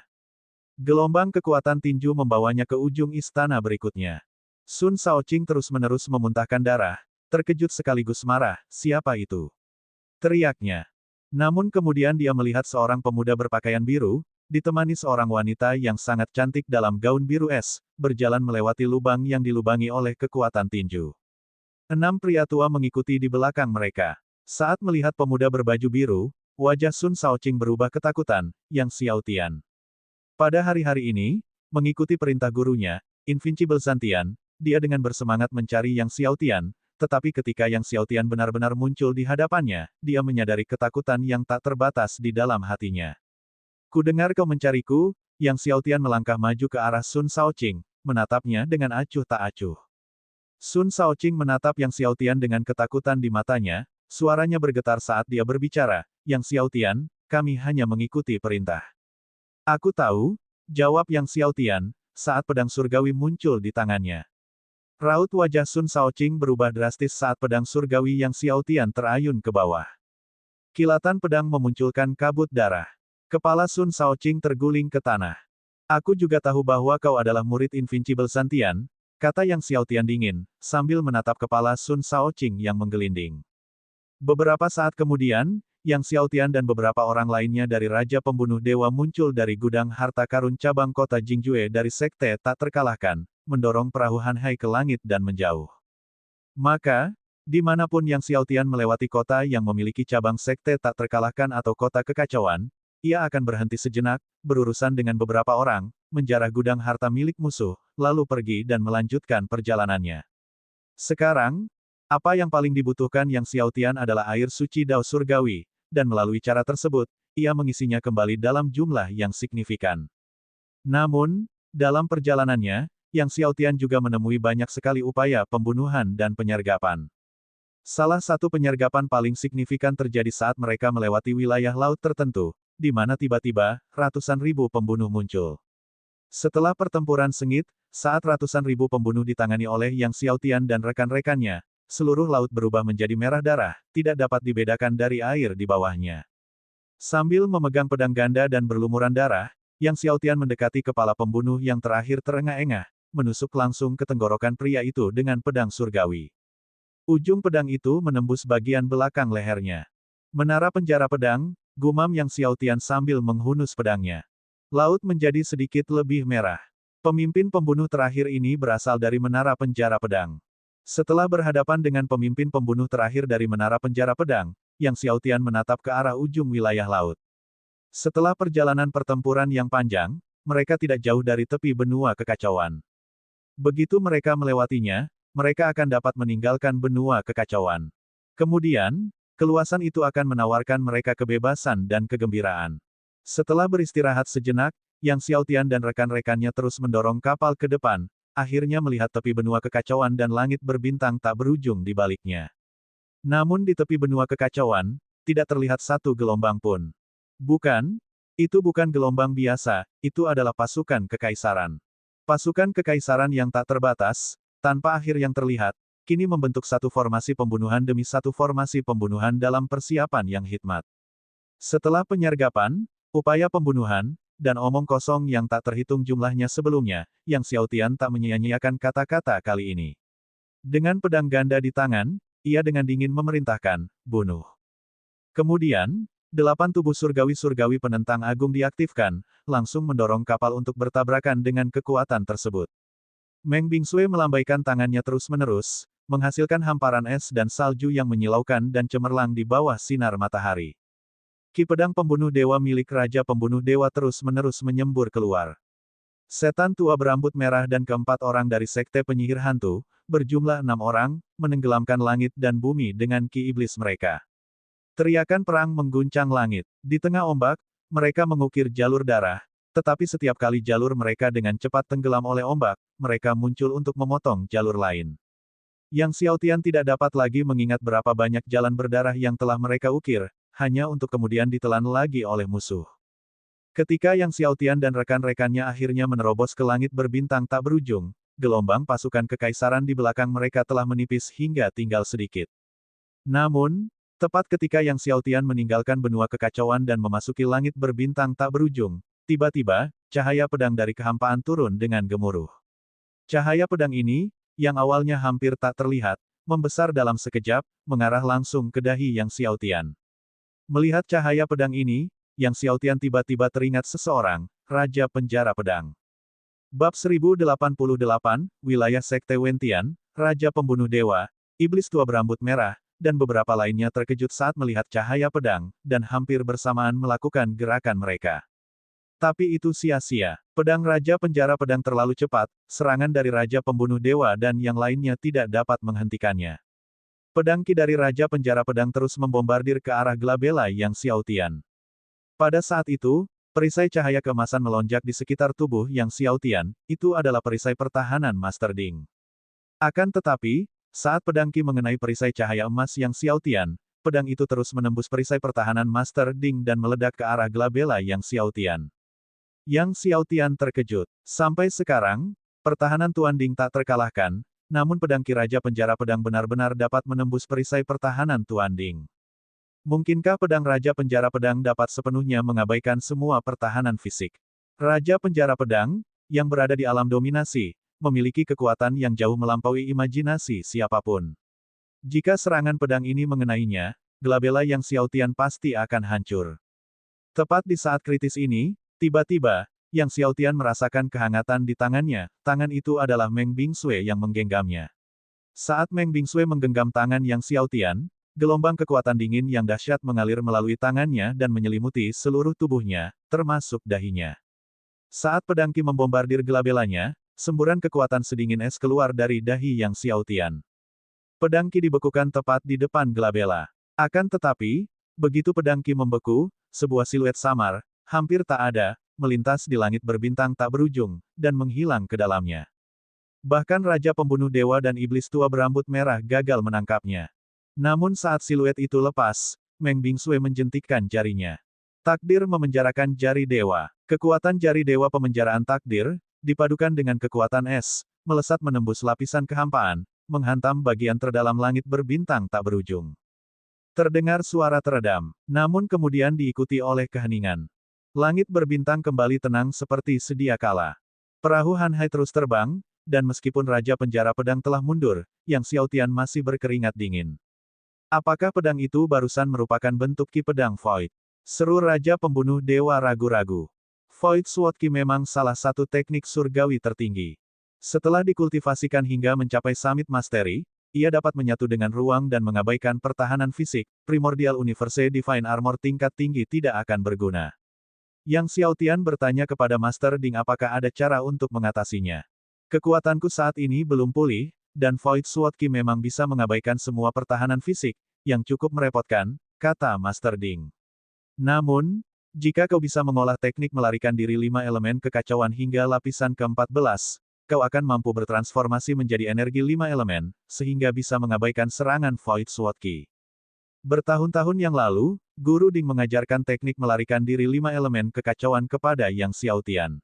S1: Gelombang kekuatan tinju membawanya ke ujung istana berikutnya. Sun Shaoqing terus-menerus memuntahkan darah, terkejut sekaligus marah, siapa itu? Teriaknya. Namun kemudian dia melihat seorang pemuda berpakaian biru, ditemani seorang wanita yang sangat cantik dalam gaun biru es, berjalan melewati lubang yang dilubangi oleh kekuatan tinju. 6 pria tua mengikuti di belakang mereka. Saat melihat pemuda berbaju biru, wajah Sun Shaoqing berubah ketakutan, Yang Xiaotian. Pada hari-hari ini, mengikuti perintah gurunya, Invincible Zantian, dia dengan bersemangat mencari Yang Xiaotian, tetapi ketika Yang Xiaotian benar-benar muncul di hadapannya, dia menyadari ketakutan yang tak terbatas di dalam hatinya. Kudengar kau mencariku, Yang Xiaotian melangkah maju ke arah Sun Shaoqing, menatapnya dengan acuh tak acuh. Sun Shaoqing menatap Yang Xiaotian dengan ketakutan di matanya, suaranya bergetar saat dia berbicara, Yang Xiaotian, kami hanya mengikuti perintah. Aku tahu, jawab Yang Xiaotian, saat pedang surgawi muncul di tangannya. Raut wajah Sun Shaoqing berubah drastis saat pedang surgawi Yang Xiaotian terayun ke bawah. Kilatan pedang memunculkan kabut darah. Kepala Sun Shaoqing terguling ke tanah. Aku juga tahu bahwa kau adalah murid Invincible Zantian, kata Yang Xiaotian dingin, sambil menatap kepala Sun Shaoqing yang menggelinding. Beberapa saat kemudian, Yang Xiaotian dan beberapa orang lainnya dari Raja Pembunuh Dewa muncul dari gudang harta karun cabang kota Jingjue dari sekte tak terkalahkan, mendorong perahu Hanhai ke langit dan menjauh. Maka, dimanapun Yang Xiaotian melewati kota yang memiliki cabang sekte tak terkalahkan atau kota kekacauan, ia akan berhenti sejenak, berurusan dengan beberapa orang, menjarah gudang harta milik musuh, lalu pergi dan melanjutkan perjalanannya. Sekarang, apa yang paling dibutuhkan Yang Xiaotian adalah air suci Dao Surgawi, dan melalui cara tersebut, ia mengisinya kembali dalam jumlah yang signifikan. Namun, dalam perjalanannya, Yang Xiaotian juga menemui banyak sekali upaya pembunuhan dan penyergapan. Salah satu penyergapan paling signifikan terjadi saat mereka melewati wilayah laut tertentu, di mana tiba-tiba, ratusan ribu pembunuh muncul. Setelah pertempuran sengit, saat ratusan ribu pembunuh ditangani oleh Yang Xiaotian dan rekan-rekannya, seluruh laut berubah menjadi merah darah, tidak dapat dibedakan dari air di bawahnya. Sambil memegang pedang ganda dan berlumuran darah, Yang Xiaotian mendekati kepala pembunuh yang terakhir terengah-engah, menusuk langsung ke tenggorokan pria itu dengan pedang surgawi. Ujung pedang itu menembus bagian belakang lehernya. Menara penjara pedang, gumam Yang Xiaotian sambil menghunus pedangnya. Laut menjadi sedikit lebih merah. Pemimpin pembunuh terakhir ini berasal dari menara penjara pedang. Setelah berhadapan dengan pemimpin pembunuh terakhir dari menara penjara pedang, Yang Xiaotian menatap ke arah ujung wilayah laut. Setelah perjalanan pertempuran yang panjang, mereka tidak jauh dari tepi benua kekacauan. Begitu mereka melewatinya, mereka akan dapat meninggalkan benua kekacauan. Kemudian, keluasan itu akan menawarkan mereka kebebasan dan kegembiraan. Setelah beristirahat sejenak, Yang Xiaotian dan rekan-rekannya terus mendorong kapal ke depan, akhirnya melihat tepi benua kekacauan dan langit berbintang tak berujung di baliknya. Namun di tepi benua kekacauan, tidak terlihat satu gelombang pun. Bukan, itu bukan gelombang biasa, itu adalah pasukan kekaisaran. Pasukan kekaisaran yang tak terbatas, tanpa akhir yang terlihat, kini membentuk satu formasi pembunuhan demi satu formasi pembunuhan dalam persiapan yang hikmat. Setelah penyergapan, upaya pembunuhan, dan omong kosong yang tak terhitung jumlahnya sebelumnya, Yang Xiaotian tak menyia-nyiakan kata-kata kali ini. Dengan pedang ganda di tangan, ia dengan dingin memerintahkan, bunuh. Kemudian, 8 tubuh surgawi-surgawi penentang agung diaktifkan, langsung mendorong kapal untuk bertabrakan dengan kekuatan tersebut. Meng Bingsui melambaikan tangannya terus-menerus, menghasilkan hamparan es dan salju yang menyilaukan dan cemerlang di bawah sinar matahari. Ki pedang pembunuh dewa milik Raja Pembunuh Dewa terus-menerus menyembur keluar. Setan tua berambut merah dan keempat orang dari sekte penyihir hantu, berjumlah 6 orang, menenggelamkan langit dan bumi dengan ki iblis mereka. Teriakan perang mengguncang langit. Di tengah ombak, mereka mengukir jalur darah, tetapi setiap kali jalur mereka dengan cepat tenggelam oleh ombak, mereka muncul untuk memotong jalur lain. Yang Xiaotian tidak dapat lagi mengingat berapa banyak jalan berdarah yang telah mereka ukir, hanya untuk kemudian ditelan lagi oleh musuh. Ketika Yang Xiaotian dan rekan-rekannya akhirnya menerobos ke langit berbintang tak berujung, gelombang pasukan kekaisaran di belakang mereka telah menipis hingga tinggal sedikit. Namun, tepat ketika Yang Xiaotian meninggalkan benua kekacauan dan memasuki langit berbintang tak berujung, tiba-tiba, cahaya pedang dari kehampaan turun dengan gemuruh. Cahaya pedang ini, yang awalnya hampir tak terlihat, membesar dalam sekejap, mengarah langsung ke dahi Yang Xiaotian. Melihat cahaya pedang ini, Yang Xiaotian tiba-tiba teringat seseorang, Raja Penjara Pedang. Bab 1088, Wilayah Sekte Wentian, Raja Pembunuh Dewa, Iblis Tua Berambut Merah, dan beberapa lainnya terkejut saat melihat cahaya pedang, dan hampir bersamaan melakukan gerakan mereka. Tapi itu sia-sia. Pedang Raja Penjara Pedang terlalu cepat, serangan dari Raja Pembunuh Dewa dan yang lainnya tidak dapat menghentikannya. Pedang Ki dari Raja Penjara Pedang terus membombardir ke arah Glabella Yang Xiaotian. Pada saat itu, perisai cahaya keemasan melonjak di sekitar tubuh Yang Xiaotian, itu adalah perisai pertahanan Master Ding. Akan tetapi, saat pedang Ki mengenai perisai cahaya emas Yang Xiaotian, pedang itu terus menembus perisai pertahanan Master Ding dan meledak ke arah Glabella Yang Xiaotian. Yang Xiaotian terkejut. Sampai sekarang, pertahanan Tuan Ding tak terkalahkan, namun pedang Ki Raja Penjara Pedang benar-benar dapat menembus perisai pertahanan Tuan Ding. Mungkinkah pedang Raja Penjara Pedang dapat sepenuhnya mengabaikan semua pertahanan fisik? Raja Penjara Pedang, yang berada di alam dominasi, memiliki kekuatan yang jauh melampaui imajinasi siapapun. Jika serangan pedang ini mengenainya, Glabella Yang Xiaotian pasti akan hancur. Tepat di saat kritis ini, tiba-tiba, Yang Xiaotian merasakan kehangatan di tangannya, tangan itu adalah Meng Bingsui yang menggenggamnya. Saat Meng Bingsui menggenggam tangan Yang Xiaotian, gelombang kekuatan dingin yang dahsyat mengalir melalui tangannya dan menyelimuti seluruh tubuhnya, termasuk dahinya. Saat pedang Ki membombardir Glabellanya, semburan kekuatan sedingin es keluar dari dahi Yang Xiaotian. Pedang Ki dibekukan tepat di depan Glabella. Akan tetapi, begitu pedang Ki membeku, sebuah siluet samar, hampir tak ada, melintas di langit berbintang tak berujung, dan menghilang ke dalamnya. Bahkan Raja Pembunuh Dewa dan Iblis Tua Berambut Merah gagal menangkapnya. Namun saat siluet itu lepas, Meng Bingsui menjentikkan jarinya. Takdir memenjarakan jari dewa. Kekuatan jari dewa pemenjaraan takdir, dipadukan dengan kekuatan es, melesat menembus lapisan kehampaan, menghantam bagian terdalam langit berbintang tak berujung. Terdengar suara teredam, namun kemudian diikuti oleh keheningan. Langit berbintang kembali tenang seperti sedia kala. Perahu Han Hai terus terbang, dan meskipun Raja Penjara Pedang telah mundur, Yang Xiaotian masih berkeringat dingin. Apakah pedang itu barusan merupakan bentuk Ki Pedang Void? Seru Raja Pembunuh Dewa ragu-ragu. Void Sword Ki memang salah satu teknik surgawi tertinggi. Setelah dikultivasikan hingga mencapai Summit Mastery, ia dapat menyatu dengan ruang dan mengabaikan pertahanan fisik. Primordial Universe Divine Armor tingkat tinggi tidak akan berguna. Yang Xiaotian bertanya kepada Master Ding apakah ada cara untuk mengatasinya. Kekuatanku saat ini belum pulih, dan Void Sword Ki memang bisa mengabaikan semua pertahanan fisik, yang cukup merepotkan, kata Master Ding. Namun, jika kau bisa mengolah teknik melarikan diri 5 elemen kekacauan hingga lapisan ke-14, kau akan mampu bertransformasi menjadi energi 5 elemen, sehingga bisa mengabaikan serangan Void Sword Ki. Bertahun-tahun yang lalu, Guru Ding mengajarkan teknik melarikan diri 5 elemen kekacauan kepada Yang Xiaotian.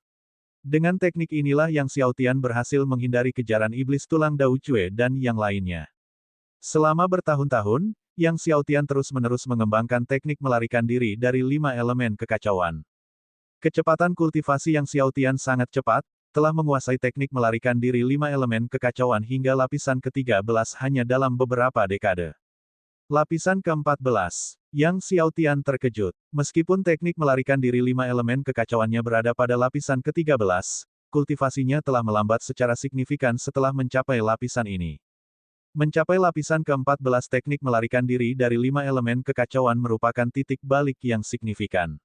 S1: Dengan teknik inilah Yang Xiaotian berhasil menghindari kejaran iblis tulang Dao Cue dan yang lainnya. Selama bertahun-tahun, Yang Xiaotian terus-menerus mengembangkan teknik melarikan diri dari 5 elemen kekacauan. Kecepatan kultivasi Yang Xiaotian sangat cepat, telah menguasai teknik melarikan diri 5 elemen kekacauan hingga lapisan ke-13 hanya dalam beberapa dekade. Lapisan ke-14. Yang Xiaotian terkejut. Meskipun teknik melarikan diri 5 elemen kekacauannya berada pada lapisan ke-13, kultivasinya telah melambat secara signifikan setelah mencapai lapisan ini. Mencapai lapisan ke-14 teknik melarikan diri dari 5 elemen kekacauan merupakan titik balik yang signifikan.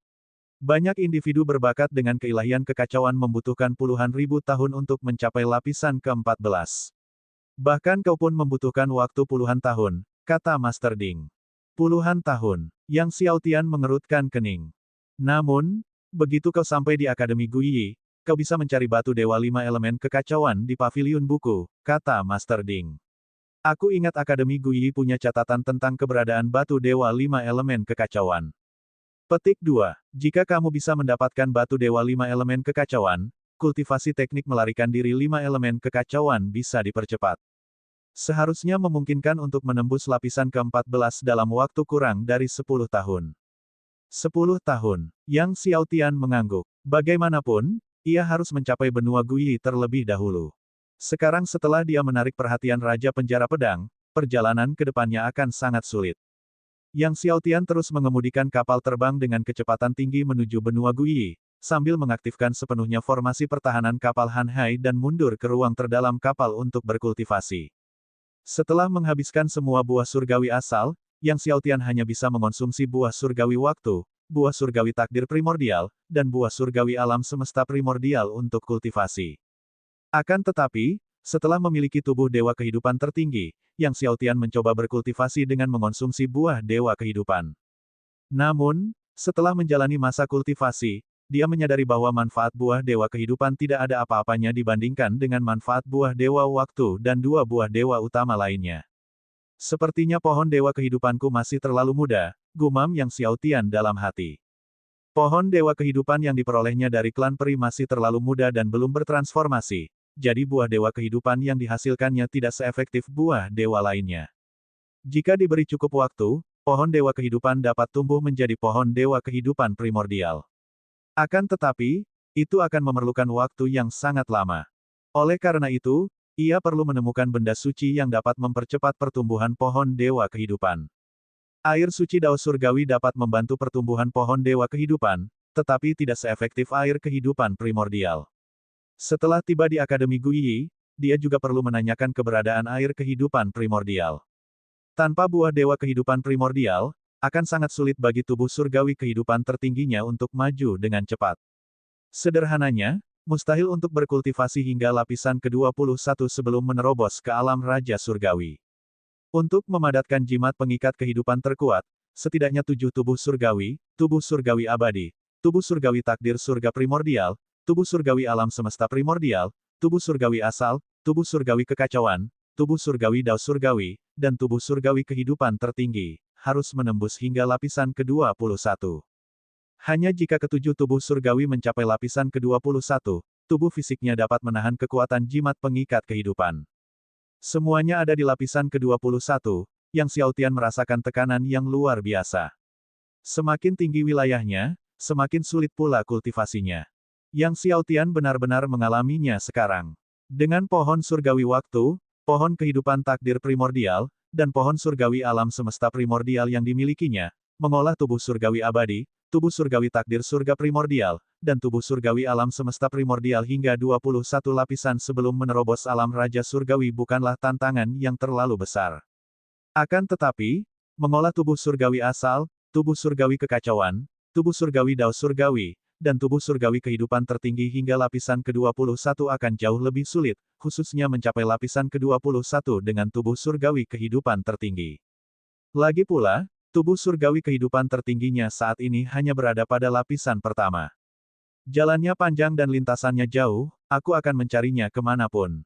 S1: Banyak individu berbakat dengan keilahian kekacauan membutuhkan puluhan ribu tahun untuk mencapai lapisan ke-14. Bahkan kau pun membutuhkan waktu puluhan tahun, kata Master Ding. Puluhan tahun. Yang Xiaotian mengerutkan kening. Namun, begitu kau sampai di Akademi Guiyi, kau bisa mencari batu dewa 5 elemen kekacauan di paviliun buku, kata Master Ding. Aku ingat Akademi Guiyi punya catatan tentang keberadaan batu dewa 5 elemen kekacauan. Petik 2. Jika kamu bisa mendapatkan batu dewa 5 elemen kekacauan, kultivasi teknik melarikan diri 5 elemen kekacauan bisa dipercepat. Seharusnya memungkinkan untuk menembus lapisan ke-14 dalam waktu kurang dari 10 tahun. 10 tahun. Yang Xiaotian mengangguk. Bagaimanapun, ia harus mencapai benua Guyi terlebih dahulu. Sekarang setelah dia menarik perhatian Raja Penjara Pedang, perjalanan ke depannya akan sangat sulit. Yang Xiaotian terus mengemudikan kapal terbang dengan kecepatan tinggi menuju benua Guyi, sambil mengaktifkan sepenuhnya formasi pertahanan kapal Han Hai dan mundur ke ruang terdalam kapal untuk berkultivasi. Setelah menghabiskan semua buah surgawi asal, Yang Xiaotian hanya bisa mengonsumsi buah surgawi waktu, buah surgawi takdir primordial, dan buah surgawi alam semesta primordial untuk kultivasi. Akan tetapi, setelah memiliki tubuh dewa kehidupan tertinggi, Yang Xiaotian mencoba berkultivasi dengan mengonsumsi buah dewa kehidupan. Namun, setelah menjalani masa kultivasi, dia menyadari bahwa manfaat buah dewa kehidupan tidak ada apa-apanya dibandingkan dengan manfaat buah dewa waktu dan dua buah dewa utama lainnya. Sepertinya pohon dewa kehidupanku masih terlalu muda, gumam Yang Xiaotian dalam hati. Pohon dewa kehidupan yang diperolehnya dari klan peri masih terlalu muda dan belum bertransformasi, jadi buah dewa kehidupan yang dihasilkannya tidak seefektif buah dewa lainnya. Jika diberi cukup waktu, pohon dewa kehidupan dapat tumbuh menjadi pohon dewa kehidupan primordial. Akan tetapi, itu akan memerlukan waktu yang sangat lama. Oleh karena itu, ia perlu menemukan benda suci yang dapat mempercepat pertumbuhan pohon dewa kehidupan. Air suci Dao Surgawi dapat membantu pertumbuhan pohon dewa kehidupan, tetapi tidak seefektif air kehidupan primordial. Setelah tiba di Akademi Guyi, dia juga perlu menanyakan keberadaan air kehidupan primordial. Tanpa buah dewa kehidupan primordial, akan sangat sulit bagi tubuh surgawi kehidupan tertingginya untuk maju dengan cepat. Sederhananya, mustahil untuk berkultivasi hingga lapisan ke-21 sebelum menerobos ke alam Raja Surgawi. Untuk memadatkan jimat pengikat kehidupan terkuat, setidaknya 7 tubuh surgawi abadi, tubuh surgawi takdir surga primordial, tubuh surgawi alam semesta primordial, tubuh surgawi asal, tubuh surgawi kekacauan, tubuh surgawi Dao Surgawi, dan tubuh surgawi kehidupan tertinggi, harus menembus hingga lapisan ke-21. Hanya jika ketujuh tubuh surgawi mencapai lapisan ke-21, tubuh fisiknya dapat menahan kekuatan jimat pengikat kehidupan. Semuanya ada di lapisan ke-21, Yang Xiaotian merasakan tekanan yang luar biasa. Semakin tinggi wilayahnya, semakin sulit pula kultivasinya. Yang Xiaotian benar-benar mengalaminya sekarang. Dengan pohon surgawi waktu, pohon kehidupan takdir primordial, dan pohon surgawi alam semesta primordial yang dimilikinya, mengolah tubuh surgawi abadi, tubuh surgawi takdir surga primordial, dan tubuh surgawi alam semesta primordial hingga 21 lapisan sebelum menerobos alam Raja Surgawi bukanlah tantangan yang terlalu besar. Akan tetapi, mengolah tubuh surgawi asal, tubuh surgawi kekacauan, tubuh surgawi Dao Surgawi, dan tubuh surgawi kehidupan tertinggi hingga lapisan ke-21 akan jauh lebih sulit, khususnya mencapai lapisan ke-21 dengan tubuh surgawi kehidupan tertinggi. Lagi pula, tubuh surgawi kehidupan tertingginya saat ini hanya berada pada lapisan pertama. Jalannya panjang dan lintasannya jauh, aku akan mencarinya kemanapun.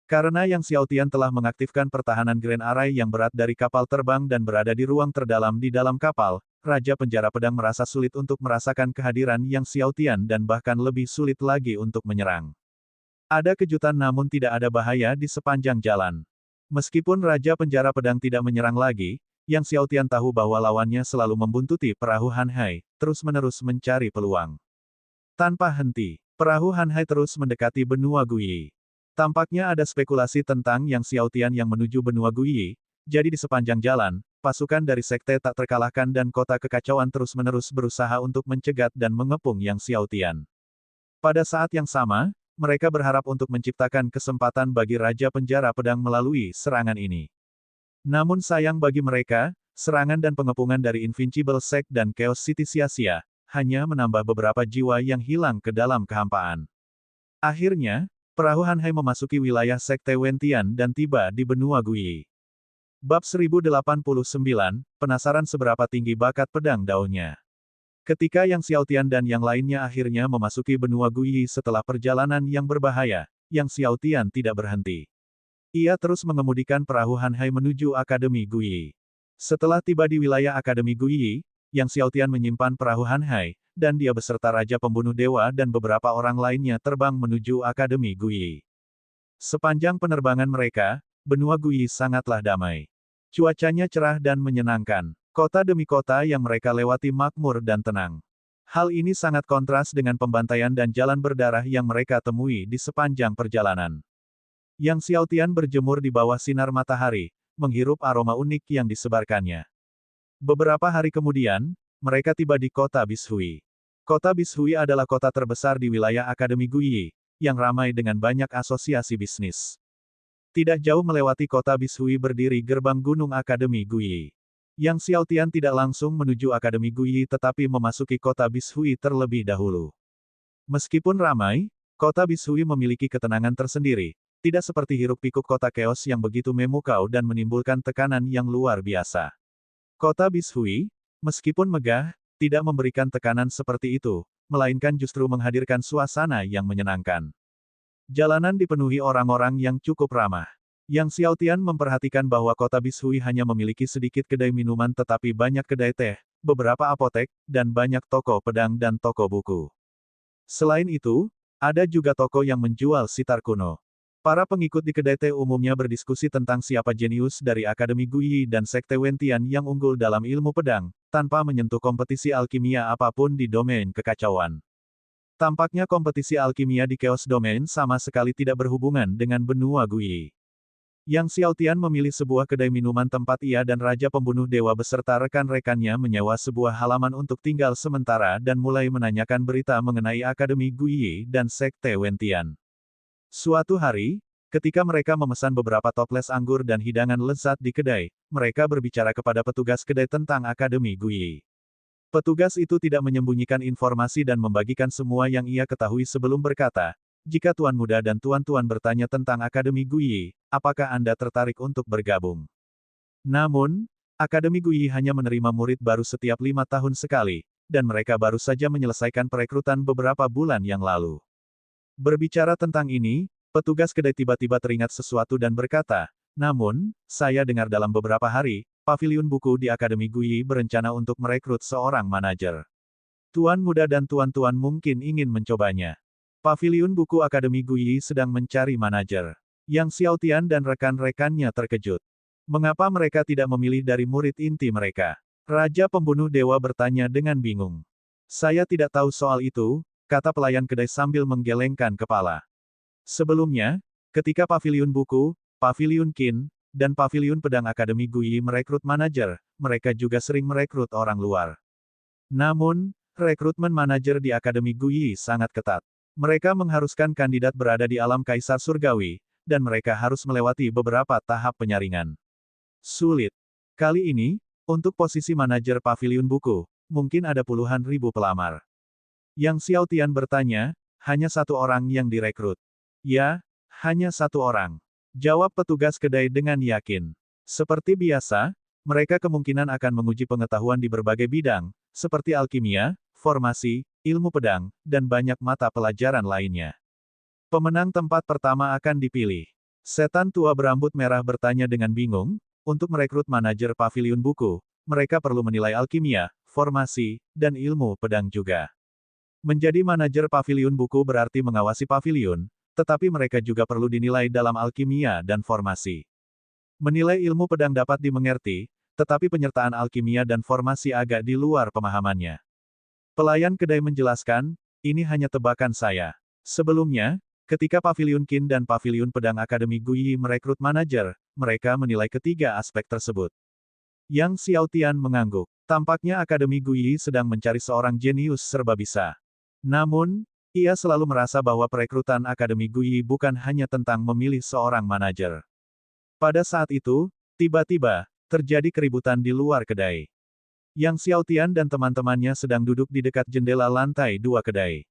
S1: Karena Yang Xiaotian telah mengaktifkan pertahanan Grand Array yang berat dari kapal terbang dan berada di ruang terdalam di dalam kapal, Raja Penjara Pedang merasa sulit untuk merasakan kehadiran Yang Xiaotian dan bahkan lebih sulit lagi untuk menyerang. Ada kejutan namun tidak ada bahaya di sepanjang jalan. Meskipun Raja Penjara Pedang tidak menyerang lagi, Yang Xiaotian tahu bahwa lawannya selalu membuntuti perahu Han Hai, terus-menerus mencari peluang. Tanpa henti, perahu Han Hai terus mendekati benua Guyi. Tampaknya ada spekulasi tentang Yang Xiaotian yang menuju benua Guyi, jadi di sepanjang jalan, pasukan dari Sekte Tak Terkalahkan dan Kota Kekacauan terus-menerus berusaha untuk mencegat dan mengepung Yang Xiaotian. Pada saat yang sama, mereka berharap untuk menciptakan kesempatan bagi Raja Penjara Pedang melalui serangan ini. Namun sayang bagi mereka, serangan dan pengepungan dari Invincible Sect dan Chaos City sia-sia, hanya menambah beberapa jiwa yang hilang ke dalam kehampaan. Akhirnya, perahu Han Hai memasuki wilayah Sekte Wentian dan tiba di benua Guyi. Bab 1089, penasaran seberapa tinggi bakat pedang Dao-nya. Ketika Yang Xiaotian dan yang lainnya akhirnya memasuki benua Guyi setelah perjalanan yang berbahaya, Yang Xiaotian tidak berhenti. Ia terus mengemudikan perahu Han Hai menuju Akademi Guyi. Setelah tiba di wilayah Akademi Guyi, Yang Xiaotian menyimpan perahu Han Hai, dan dia beserta Raja Pembunuh Dewa dan beberapa orang lainnya terbang menuju Akademi Guyi. Sepanjang penerbangan mereka, benua Guyi sangatlah damai. Cuacanya cerah dan menyenangkan. Kota demi kota yang mereka lewati makmur dan tenang. Hal ini sangat kontras dengan pembantaian dan jalan berdarah yang mereka temui di sepanjang perjalanan. Yang Xiaotian berjemur di bawah sinar matahari, menghirup aroma unik yang disebarkannya. Beberapa hari kemudian, mereka tiba di kota Bishui. Kota Bishui adalah kota terbesar di wilayah Akademi Guiyi, yang ramai dengan banyak asosiasi bisnis. Tidak jauh melewati kota Bishui berdiri gerbang Gunung Akademi Guiyi. Yang Xiaotian tidak langsung menuju Akademi Guiyi tetapi memasuki kota Bishui terlebih dahulu. Meskipun ramai, kota Bishui memiliki ketenangan tersendiri, tidak seperti hiruk-pikuk kota keos yang begitu memukau dan menimbulkan tekanan yang luar biasa. Kota Bishui, meskipun megah, tidak memberikan tekanan seperti itu, melainkan justru menghadirkan suasana yang menyenangkan. Jalanan dipenuhi orang-orang yang cukup ramah. Yang Xiaotian memperhatikan bahwa kota Bishui hanya memiliki sedikit kedai minuman tetapi banyak kedai teh, beberapa apotek, dan banyak toko pedang dan toko buku. Selain itu, ada juga toko yang menjual sitar kuno. Para pengikut di kedai teh umumnya berdiskusi tentang siapa jenius dari Akademi Guiyi dan Sekte Wentian yang unggul dalam ilmu pedang, tanpa menyentuh kompetisi alkimia apapun di domain kekacauan. Tampaknya kompetisi alkimia di Chaos Domain sama sekali tidak berhubungan dengan benua Guiyi. Yang Xiaotian memilih sebuah kedai minuman tempat ia dan Raja Pembunuh Dewa beserta rekan-rekannya menyewa sebuah halaman untuk tinggal sementara dan mulai menanyakan berita mengenai Akademi Guiyi dan Sekte Wentian. Suatu hari, ketika mereka memesan beberapa toples anggur dan hidangan lezat di kedai, mereka berbicara kepada petugas kedai tentang Akademi Guiyi. Petugas itu tidak menyembunyikan informasi dan membagikan semua yang ia ketahui sebelum berkata, "Jika Tuan Muda dan Tuan-Tuan bertanya tentang Akademi Guiyi, apakah Anda tertarik untuk bergabung?" Namun, Akademi Guiyi hanya menerima murid baru setiap 5 tahun sekali, dan mereka baru saja menyelesaikan perekrutan beberapa bulan yang lalu. Berbicara tentang ini, petugas kedai tiba-tiba teringat sesuatu dan berkata, "Namun, saya dengar dalam beberapa hari, paviliun buku di Akademi Guiyi berencana untuk merekrut seorang manajer. Tuan Muda dan Tuan-Tuan mungkin ingin mencobanya." Paviliun buku Akademi Guiyi sedang mencari manajer. Yang Xiaotian dan rekan-rekannya terkejut. Mengapa mereka tidak memilih dari murid inti mereka? Raja Pembunuh Dewa bertanya dengan bingung. "Saya tidak tahu soal itu," kata pelayan kedai sambil menggelengkan kepala. Sebelumnya, ketika Paviliun Buku, Paviliun Qin, dan Paviliun Pedang Akademi Guiyi merekrut manajer, mereka juga sering merekrut orang luar. Namun, rekrutmen manajer di Akademi Guiyi sangat ketat. Mereka mengharuskan kandidat berada di alam Kaisar Surgawi, dan mereka harus melewati beberapa tahap penyaringan. Sulit. Kali ini, untuk posisi manajer Paviliun Buku, mungkin ada puluhan ribu pelamar. Yang Xiaotian bertanya, "Hanya satu orang yang direkrut?" "Ya, hanya satu orang," jawab petugas kedai dengan yakin. Seperti biasa, mereka kemungkinan akan menguji pengetahuan di berbagai bidang, seperti alkimia, formasi, ilmu pedang, dan banyak mata pelajaran lainnya. Pemenang tempat pertama akan dipilih. Setan tua berambut merah bertanya dengan bingung, untuk merekrut manajer Paviliun Buku, mereka perlu menilai alkimia, formasi, dan ilmu pedang juga. Menjadi manajer Paviliun Buku berarti mengawasi paviliun, tetapi mereka juga perlu dinilai dalam alkimia dan formasi. Menilai ilmu pedang dapat dimengerti, tetapi penyertaan alkimia dan formasi agak di luar pemahamannya. Pelayan kedai menjelaskan, "Ini hanya tebakan saya. Sebelumnya, ketika Paviliun Qin dan Paviliun Pedang Akademi Guiyi merekrut manajer, mereka menilai ketiga aspek tersebut." Yang Xiaotian mengangguk. Tampaknya Akademi Guiyi sedang mencari seorang jenius serba bisa. Namun, ia selalu merasa bahwa perekrutan Akademi Guiyi bukan hanya tentang memilih seorang manajer. Pada saat itu, tiba-tiba, terjadi keributan di luar kedai. Yang Xiaotian dan teman-temannya sedang duduk di dekat jendela lantai 2 kedai.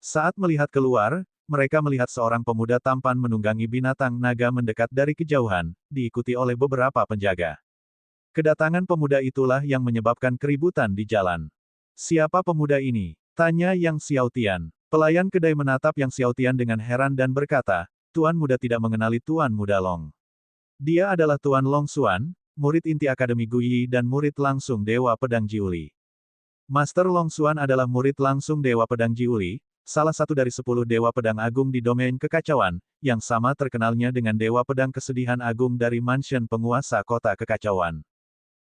S1: Saat melihat keluar, mereka melihat seorang pemuda tampan menunggangi binatang naga mendekat dari kejauhan, diikuti oleh beberapa penjaga. Kedatangan pemuda itulah yang menyebabkan keributan di jalan. "Siapa pemuda ini?" tanya Yang Xiaotian. Pelayan kedai menatap Yang Xiaotian dengan heran dan berkata, "Tuan Muda tidak mengenali Tuan Muda Long. Dia adalah Tuan Long Xuan, murid inti Akademi Guiyi dan murid langsung Dewa Pedang Jiuli. Master Long Xuan adalah murid langsung Dewa Pedang Jiuli, salah satu dari 10 Dewa Pedang Agung di domain kekacauan, yang sama terkenalnya dengan Dewa Pedang Kesedihan Agung dari mansion penguasa kota kekacauan."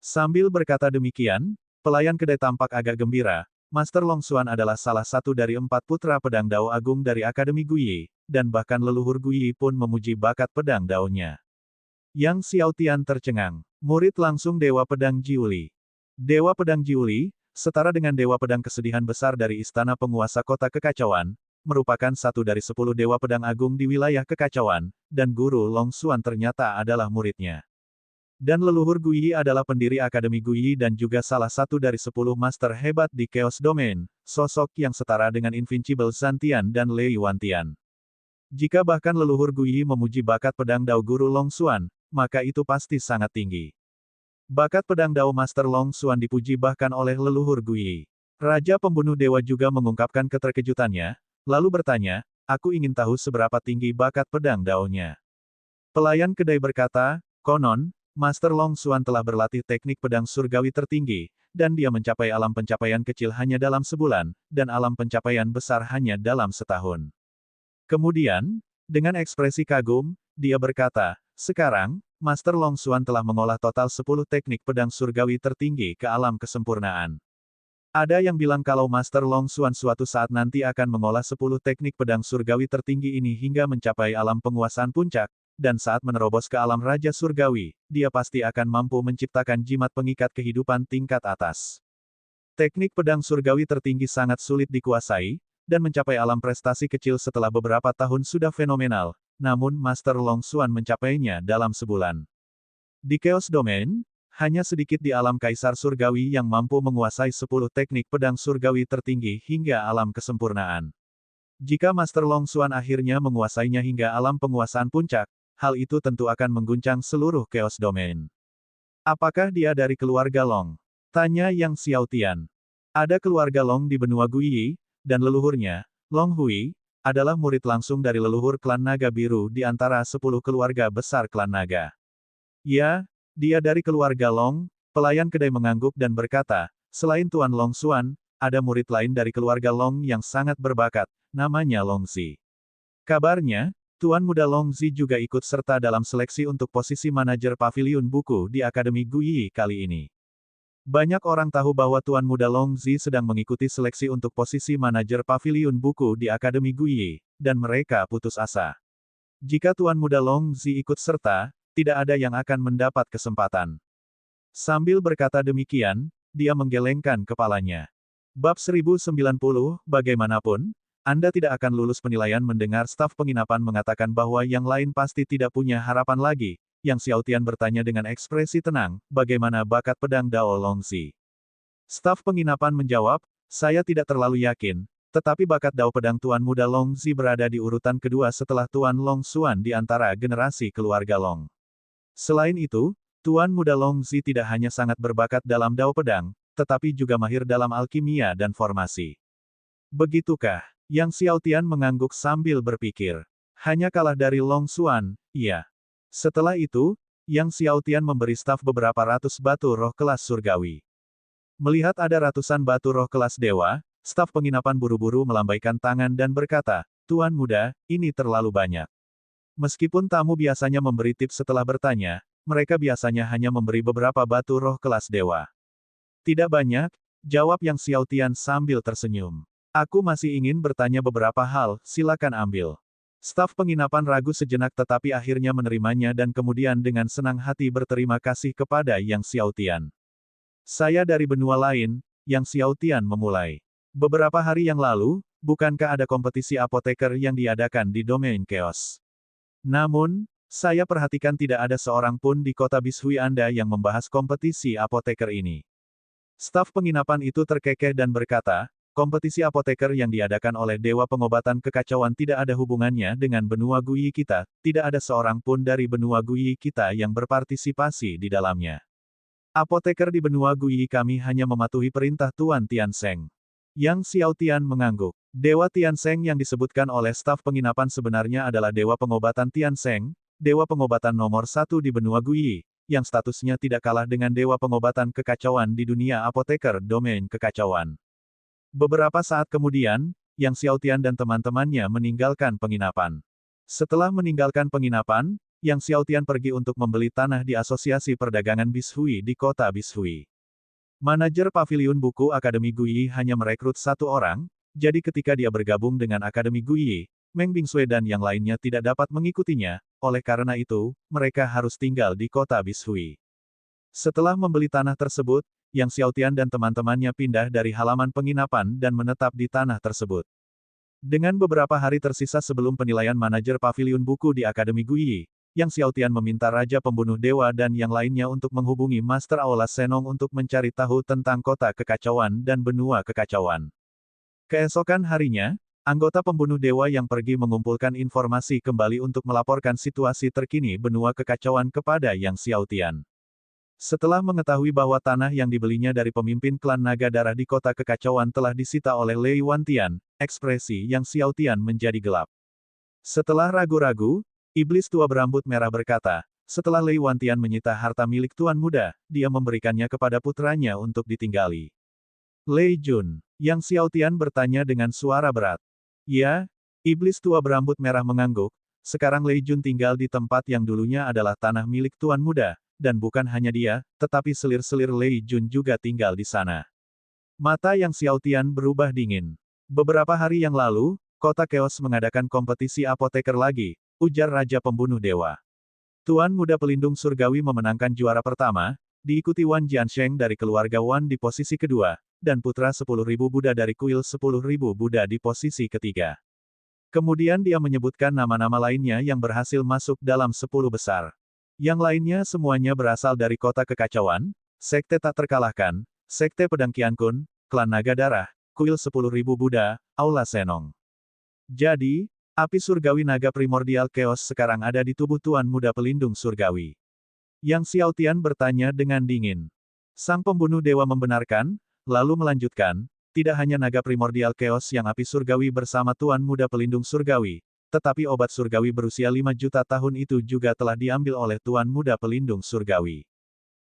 S1: Sambil berkata demikian, pelayan kedai tampak agak gembira, Master Long Xuan adalah salah satu dari 4 putra pedang Dao Agung dari Akademi Guyi, dan bahkan leluhur Guyi pun memuji bakat pedang Dao-nya. Yang Xiaotian tercengang. Murid langsung Dewa Pedang Jiuli. Dewa Pedang Jiuli, setara dengan Dewa Pedang Kesedihan Besar dari Istana Penguasa Kota Kekacauan, merupakan satu dari 10 Dewa Pedang Agung di wilayah Kekacauan, dan guru Long Xuan ternyata adalah muridnya. Dan leluhur Guyi adalah pendiri Akademi Guyi dan juga salah satu dari 10 master hebat di Chaos Domain, sosok yang setara dengan Invincible Zantian dan Lei Wantian. Jika bahkan leluhur Guyi memuji bakat pedang Dao Guru Long Xuan, maka itu pasti sangat tinggi. Bakat pedang Dao Master Long Xuan dipuji bahkan oleh leluhur Guyi. Raja Pembunuh Dewa juga mengungkapkan keterkejutannya, lalu bertanya, aku ingin tahu seberapa tinggi bakat pedang Dao-nya. Pelayan kedai berkata, konon, Master Long Xuan telah berlatih teknik pedang surgawi tertinggi, dan dia mencapai alam pencapaian kecil hanya dalam sebulan, dan alam pencapaian besar hanya dalam setahun. Kemudian, dengan ekspresi kagum, dia berkata, sekarang, Master Long Xuan telah mengolah total 10 teknik pedang surgawi tertinggi ke alam kesempurnaan. Ada yang bilang kalau Master Long Xuan suatu saat nanti akan mengolah 10 teknik pedang surgawi tertinggi ini hingga mencapai alam penguasaan puncak, dan saat menerobos ke alam Raja Surgawi, dia pasti akan mampu menciptakan jimat pengikat kehidupan tingkat atas. Teknik pedang surgawi tertinggi sangat sulit dikuasai, dan mencapai alam prestasi kecil setelah beberapa tahun sudah fenomenal, namun Master Long Xuan mencapainya dalam sebulan. Di Chaos Domain, hanya sedikit di alam Kaisar Surgawi yang mampu menguasai 10 teknik pedang surgawi tertinggi hingga alam kesempurnaan. Jika Master Long Xuan akhirnya menguasainya hingga alam penguasaan puncak, hal itu tentu akan mengguncang seluruh Chaos Domain. Apakah dia dari keluarga Long? Tanya Yang Xiaotian. Ada keluarga Long di benua Guyi, dan leluhurnya, Long Hui, adalah murid langsung dari leluhur klan Naga Biru di antara 10 keluarga besar klan Naga. Ya, dia dari keluarga Long, pelayan kedai mengangguk dan berkata, selain Tuan Long Xuan, ada murid lain dari keluarga Long yang sangat berbakat, namanya Long Zi. Kabarnya, Tuan Muda Long Zi juga ikut serta dalam seleksi untuk posisi manajer paviliun buku di Akademi Guyi kali ini. Banyak orang tahu bahwa Tuan Muda Long Zi sedang mengikuti seleksi untuk posisi manajer paviliun buku di Akademi Guyi, dan mereka putus asa. Jika Tuan Muda Long Zi ikut serta, tidak ada yang akan mendapat kesempatan. Sambil berkata demikian, dia menggelengkan kepalanya. Bab 1090, bagaimanapun, Anda tidak akan lulus penilaian mendengar staf penginapan mengatakan bahwa yang lain pasti tidak punya harapan lagi. Yang Xiaotian bertanya dengan ekspresi tenang, bagaimana bakat pedang Dao Long Zi? Staf penginapan menjawab, saya tidak terlalu yakin, tetapi bakat Dao pedang Tuan Muda Long Zi berada di urutan kedua setelah Tuan Long Xuan di antara generasi keluarga Long. Selain itu, Tuan Muda Long Zi tidak hanya sangat berbakat dalam Dao pedang, tetapi juga mahir dalam alkimia dan formasi. Begitukah? Yang Xiaotian mengangguk sambil berpikir. Hanya kalah dari Long Xuan, iya. Setelah itu, Yang Xiaotian memberi staf beberapa ratus batu roh kelas surgawi. Melihat ada ratusan batu roh kelas dewa, staf penginapan buru-buru melambaikan tangan dan berkata, Tuan Muda, ini terlalu banyak. Meskipun tamu biasanya memberi tips setelah bertanya, mereka biasanya hanya memberi beberapa batu roh kelas dewa. Tidak banyak, jawab Yang Xiaotian sambil tersenyum. Aku masih ingin bertanya beberapa hal, silakan ambil. Staf penginapan ragu sejenak tetapi akhirnya menerimanya dan kemudian dengan senang hati berterima kasih kepada Yang Xiaotian. Saya dari benua lain, Yang Xiaotian memulai. Beberapa hari yang lalu, bukankah ada kompetisi apoteker yang diadakan di domain Chaos? Namun, saya perhatikan tidak ada seorang pun di kota Bishui Anda yang membahas kompetisi apoteker ini. Staf penginapan itu terkekeh dan berkata, kompetisi apoteker yang diadakan oleh Dewa Pengobatan Kekacauan tidak ada hubungannya dengan benua Guyi kita, tidak ada seorang pun dari benua Guyi kita yang berpartisipasi di dalamnya. Apoteker di benua Guyi kami hanya mematuhi perintah Tuan Tiansheng. Yang Xiaotian mengangguk. Dewa Tiansheng yang disebutkan oleh staf penginapan sebenarnya adalah Dewa Pengobatan Tiansheng, Dewa Pengobatan nomor 1 di benua Guyi, yang statusnya tidak kalah dengan Dewa Pengobatan Kekacauan di dunia apoteker domain kekacauan. Beberapa saat kemudian, Yang Xiaotian dan teman-temannya meninggalkan penginapan. Setelah meninggalkan penginapan, Yang Xiaotian pergi untuk membeli tanah di Asosiasi Perdagangan Bishui di kota Bishui. Manajer Paviliun Buku Akademi Guiyi hanya merekrut satu orang, jadi ketika dia bergabung dengan Akademi Guiyi, Meng Bingsue dan yang lainnya tidak dapat mengikutinya, oleh karena itu, mereka harus tinggal di kota Bishui. Setelah membeli tanah tersebut, Yang Xiaotian dan teman-temannya pindah dari halaman penginapan dan menetap di tanah tersebut. Dengan beberapa hari tersisa sebelum penilaian manajer Paviliun Buku di Akademi Guiyi, Yang Xiaotian meminta Raja Pembunuh Dewa dan yang lainnya untuk menghubungi Master Aula Senong untuk mencari tahu tentang kota kekacauan dan benua kekacauan. Keesokan harinya, anggota Pembunuh Dewa yang pergi mengumpulkan informasi kembali untuk melaporkan situasi terkini benua kekacauan kepada Yang Xiaotian. Setelah mengetahui bahwa tanah yang dibelinya dari pemimpin klan Naga Darah di kota kekacauan telah disita oleh Lei Wantian, ekspresi Yang Xiaotian menjadi gelap. Setelah ragu-ragu, Iblis tua berambut merah berkata, setelah Lei Wantian menyita harta milik Tuan Muda, dia memberikannya kepada putranya untuk ditinggali. Lei Jun, Yang Xiaotian bertanya dengan suara berat. Ya, Iblis tua berambut merah mengangguk, sekarang Lei Jun tinggal di tempat yang dulunya adalah tanah milik Tuan Muda, dan bukan hanya dia, tetapi selir-selir Lei Jun juga tinggal di sana. Mata Yang Xiaotian berubah dingin. Beberapa hari yang lalu, kota Chaos mengadakan kompetisi apoteker lagi, ujar Raja Pembunuh Dewa. Tuan Muda Pelindung Surgawi memenangkan juara pertama, diikuti Wan Jiansheng dari keluarga Wan di posisi kedua, dan putra 10.000 Buddha dari kuil 10.000 Buddha di posisi ketiga. Kemudian dia menyebutkan nama-nama lainnya yang berhasil masuk dalam 10 besar. Yang lainnya semuanya berasal dari kota kekacauan, sekte tak terkalahkan, sekte pedang Qiankun, klan Naga Darah, kuil 10.000 Buddha, Aula Senong. Jadi, api surgawi naga primordial Chaos sekarang ada di tubuh Tuan Muda Pelindung Surgawi. Yang Xiaotian bertanya dengan dingin. Sang pembunuh dewa membenarkan, lalu melanjutkan, tidak hanya naga primordial Chaos yang api surgawi bersama Tuan Muda Pelindung Surgawi, tetapi obat surgawi berusia 5 juta tahun itu juga telah diambil oleh Tuan Muda Pelindung Surgawi.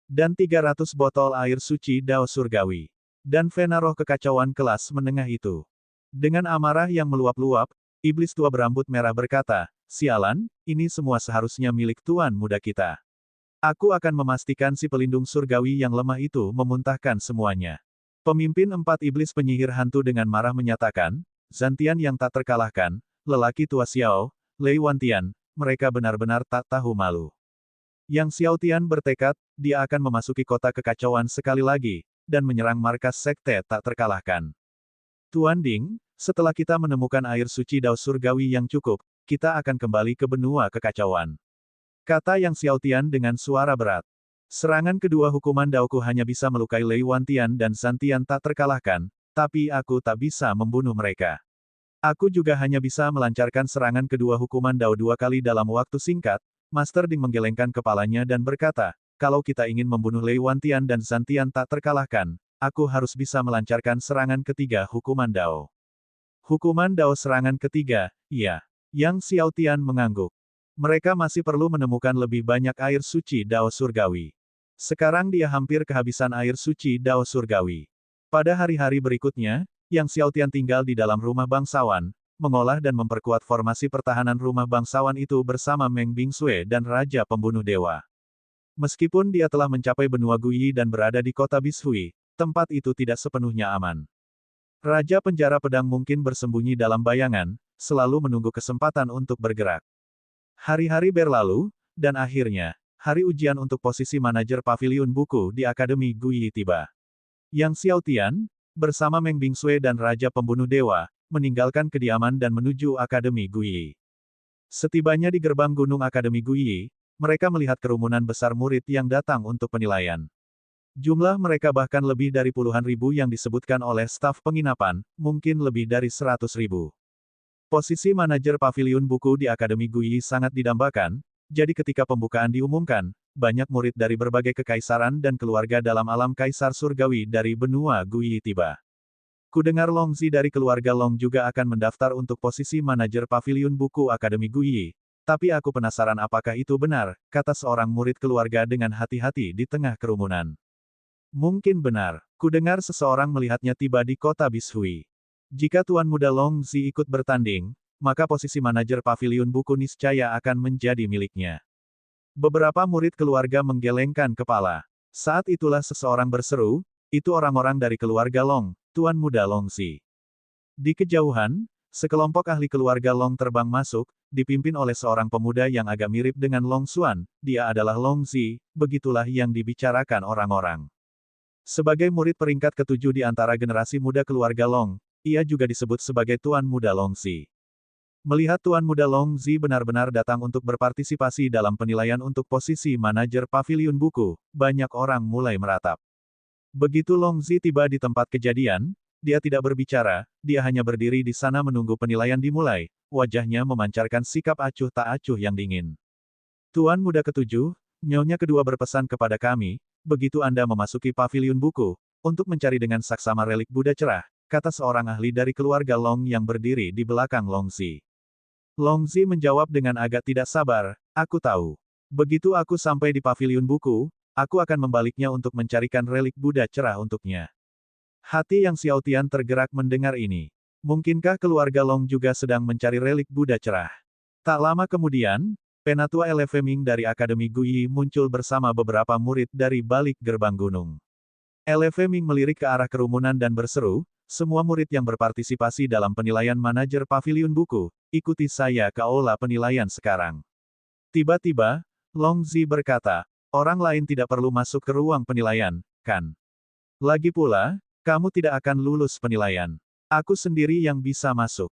S1: Dan 300 botol air suci Dao Surgawi. Dan Vena Roh Kekacauan kelas menengah itu. Dengan amarah yang meluap-luap, Iblis tua berambut merah berkata, sialan, ini semua seharusnya milik Tuan Muda kita. Aku akan memastikan si pelindung surgawi yang lemah itu memuntahkan semuanya. Pemimpin 4 iblis penyihir hantu dengan marah menyatakan, Zantian yang tak terkalahkan, lelaki tua Xiao, Lei Wantian, mereka benar-benar tak tahu malu. Yang Xiaotian bertekad, dia akan memasuki kota kekacauan sekali lagi, dan menyerang markas sekte tak terkalahkan. Tuan Ding, setelah kita menemukan air suci Dao Surgawi yang cukup, kita akan kembali ke benua kekacauan. Kata Yang Xiaotian dengan suara berat. Serangan kedua hukuman Daoku hanya bisa melukai Lei Wantian dan Zantian tak terkalahkan, tapi aku tak bisa membunuh mereka. Aku juga hanya bisa melancarkan serangan kedua hukuman Dao 2 kali dalam waktu singkat. Master Ding menggelengkan kepalanya dan berkata, kalau kita ingin membunuh Lei Wantian dan Zantian tak terkalahkan, aku harus bisa melancarkan serangan ketiga hukuman Dao. Hukuman Dao serangan ketiga, iya. Yang Xiaotian mengangguk. Mereka masih perlu menemukan lebih banyak air suci Dao Surgawi. Sekarang dia hampir kehabisan air suci Dao Surgawi. Pada hari-hari berikutnya, Yang Xiaotian tinggal di dalam rumah bangsawan, mengolah dan memperkuat formasi pertahanan rumah bangsawan itu bersama Meng Bingsue dan Raja Pembunuh Dewa. Meskipun dia telah mencapai benua Guiyi dan berada di kota Bishui, tempat itu tidak sepenuhnya aman. Raja penjara pedang mungkin bersembunyi dalam bayangan, selalu menunggu kesempatan untuk bergerak. Hari-hari berlalu, dan akhirnya, hari ujian untuk posisi manajer paviliun buku di Akademi Guiyi tiba. Yang Xiaotian, bersama Meng Bingsue dan Raja Pembunuh Dewa, meninggalkan kediaman dan menuju Akademi Guiyi. Setibanya di gerbang gunung Akademi Guiyi, mereka melihat kerumunan besar murid yang datang untuk penilaian. Jumlah mereka bahkan lebih dari puluhan ribu yang disebutkan oleh staf penginapan, mungkin lebih dari 100.000. Posisi manajer paviliun buku di Akademi Guiyi sangat didambakan, jadi ketika pembukaan diumumkan, banyak murid dari berbagai kekaisaran dan keluarga dalam alam kaisar surgawi dari benua Guiyi tiba. Kudengar Long Zi dari keluarga Long juga akan mendaftar untuk posisi manajer paviliun buku Akademi Guiyi. Tapi aku penasaran apakah itu benar, kata seorang murid keluarga dengan hati-hati di tengah kerumunan. Mungkin benar. Kudengar seseorang melihatnya tiba di kota Bishui. Jika Tuan Muda Long Zi ikut bertanding, maka posisi manajer paviliun buku niscaya akan menjadi miliknya. Beberapa murid keluarga menggelengkan kepala. Saat itulah seseorang berseru, Itu orang-orang dari keluarga Long, Tuan Muda Long Zi. Di kejauhan, sekelompok ahli keluarga Long terbang masuk, dipimpin oleh seorang pemuda yang agak mirip dengan Long Xuan. Dia adalah Long Zi, begitulah yang dibicarakan orang-orang. Sebagai murid peringkat ketujuh di antara generasi muda keluarga Long, ia juga disebut sebagai Tuan Muda Long Zi. Melihat Tuan Muda Long Zi benar-benar datang untuk berpartisipasi dalam penilaian untuk posisi manajer paviliun buku, banyak orang mulai meratap. Begitu Long Zi tiba di tempat kejadian, dia tidak berbicara, dia hanya berdiri di sana menunggu penilaian dimulai, wajahnya memancarkan sikap acuh tak acuh yang dingin. Tuan Muda ketujuh, Nyonya kedua berpesan kepada kami, begitu Anda memasuki paviliun buku, untuk mencari dengan saksama relik Buddha cerah, kata seorang ahli dari keluarga Long yang berdiri di belakang Long Zi. Long Zi menjawab dengan agak tidak sabar, aku tahu. Begitu aku sampai di paviliun buku, aku akan membaliknya untuk mencarikan relik Buddha cerah untuknya. Hati yang Xiao Tian tergerak mendengar ini. Mungkinkah keluarga Long juga sedang mencari relik Buddha cerah? Tak lama kemudian, Penatua Eleve Ming dari Akademi Guyi muncul bersama beberapa murid dari balik gerbang gunung. Eleve Ming melirik ke arah kerumunan dan berseru, semua murid yang berpartisipasi dalam penilaian manajer paviliun buku, ikuti saya ke aula penilaian sekarang. Tiba-tiba, Long Zi berkata, orang lain tidak perlu masuk ke ruang penilaian, kan? Lagi pula, kamu tidak akan lulus penilaian. Aku sendiri yang bisa masuk.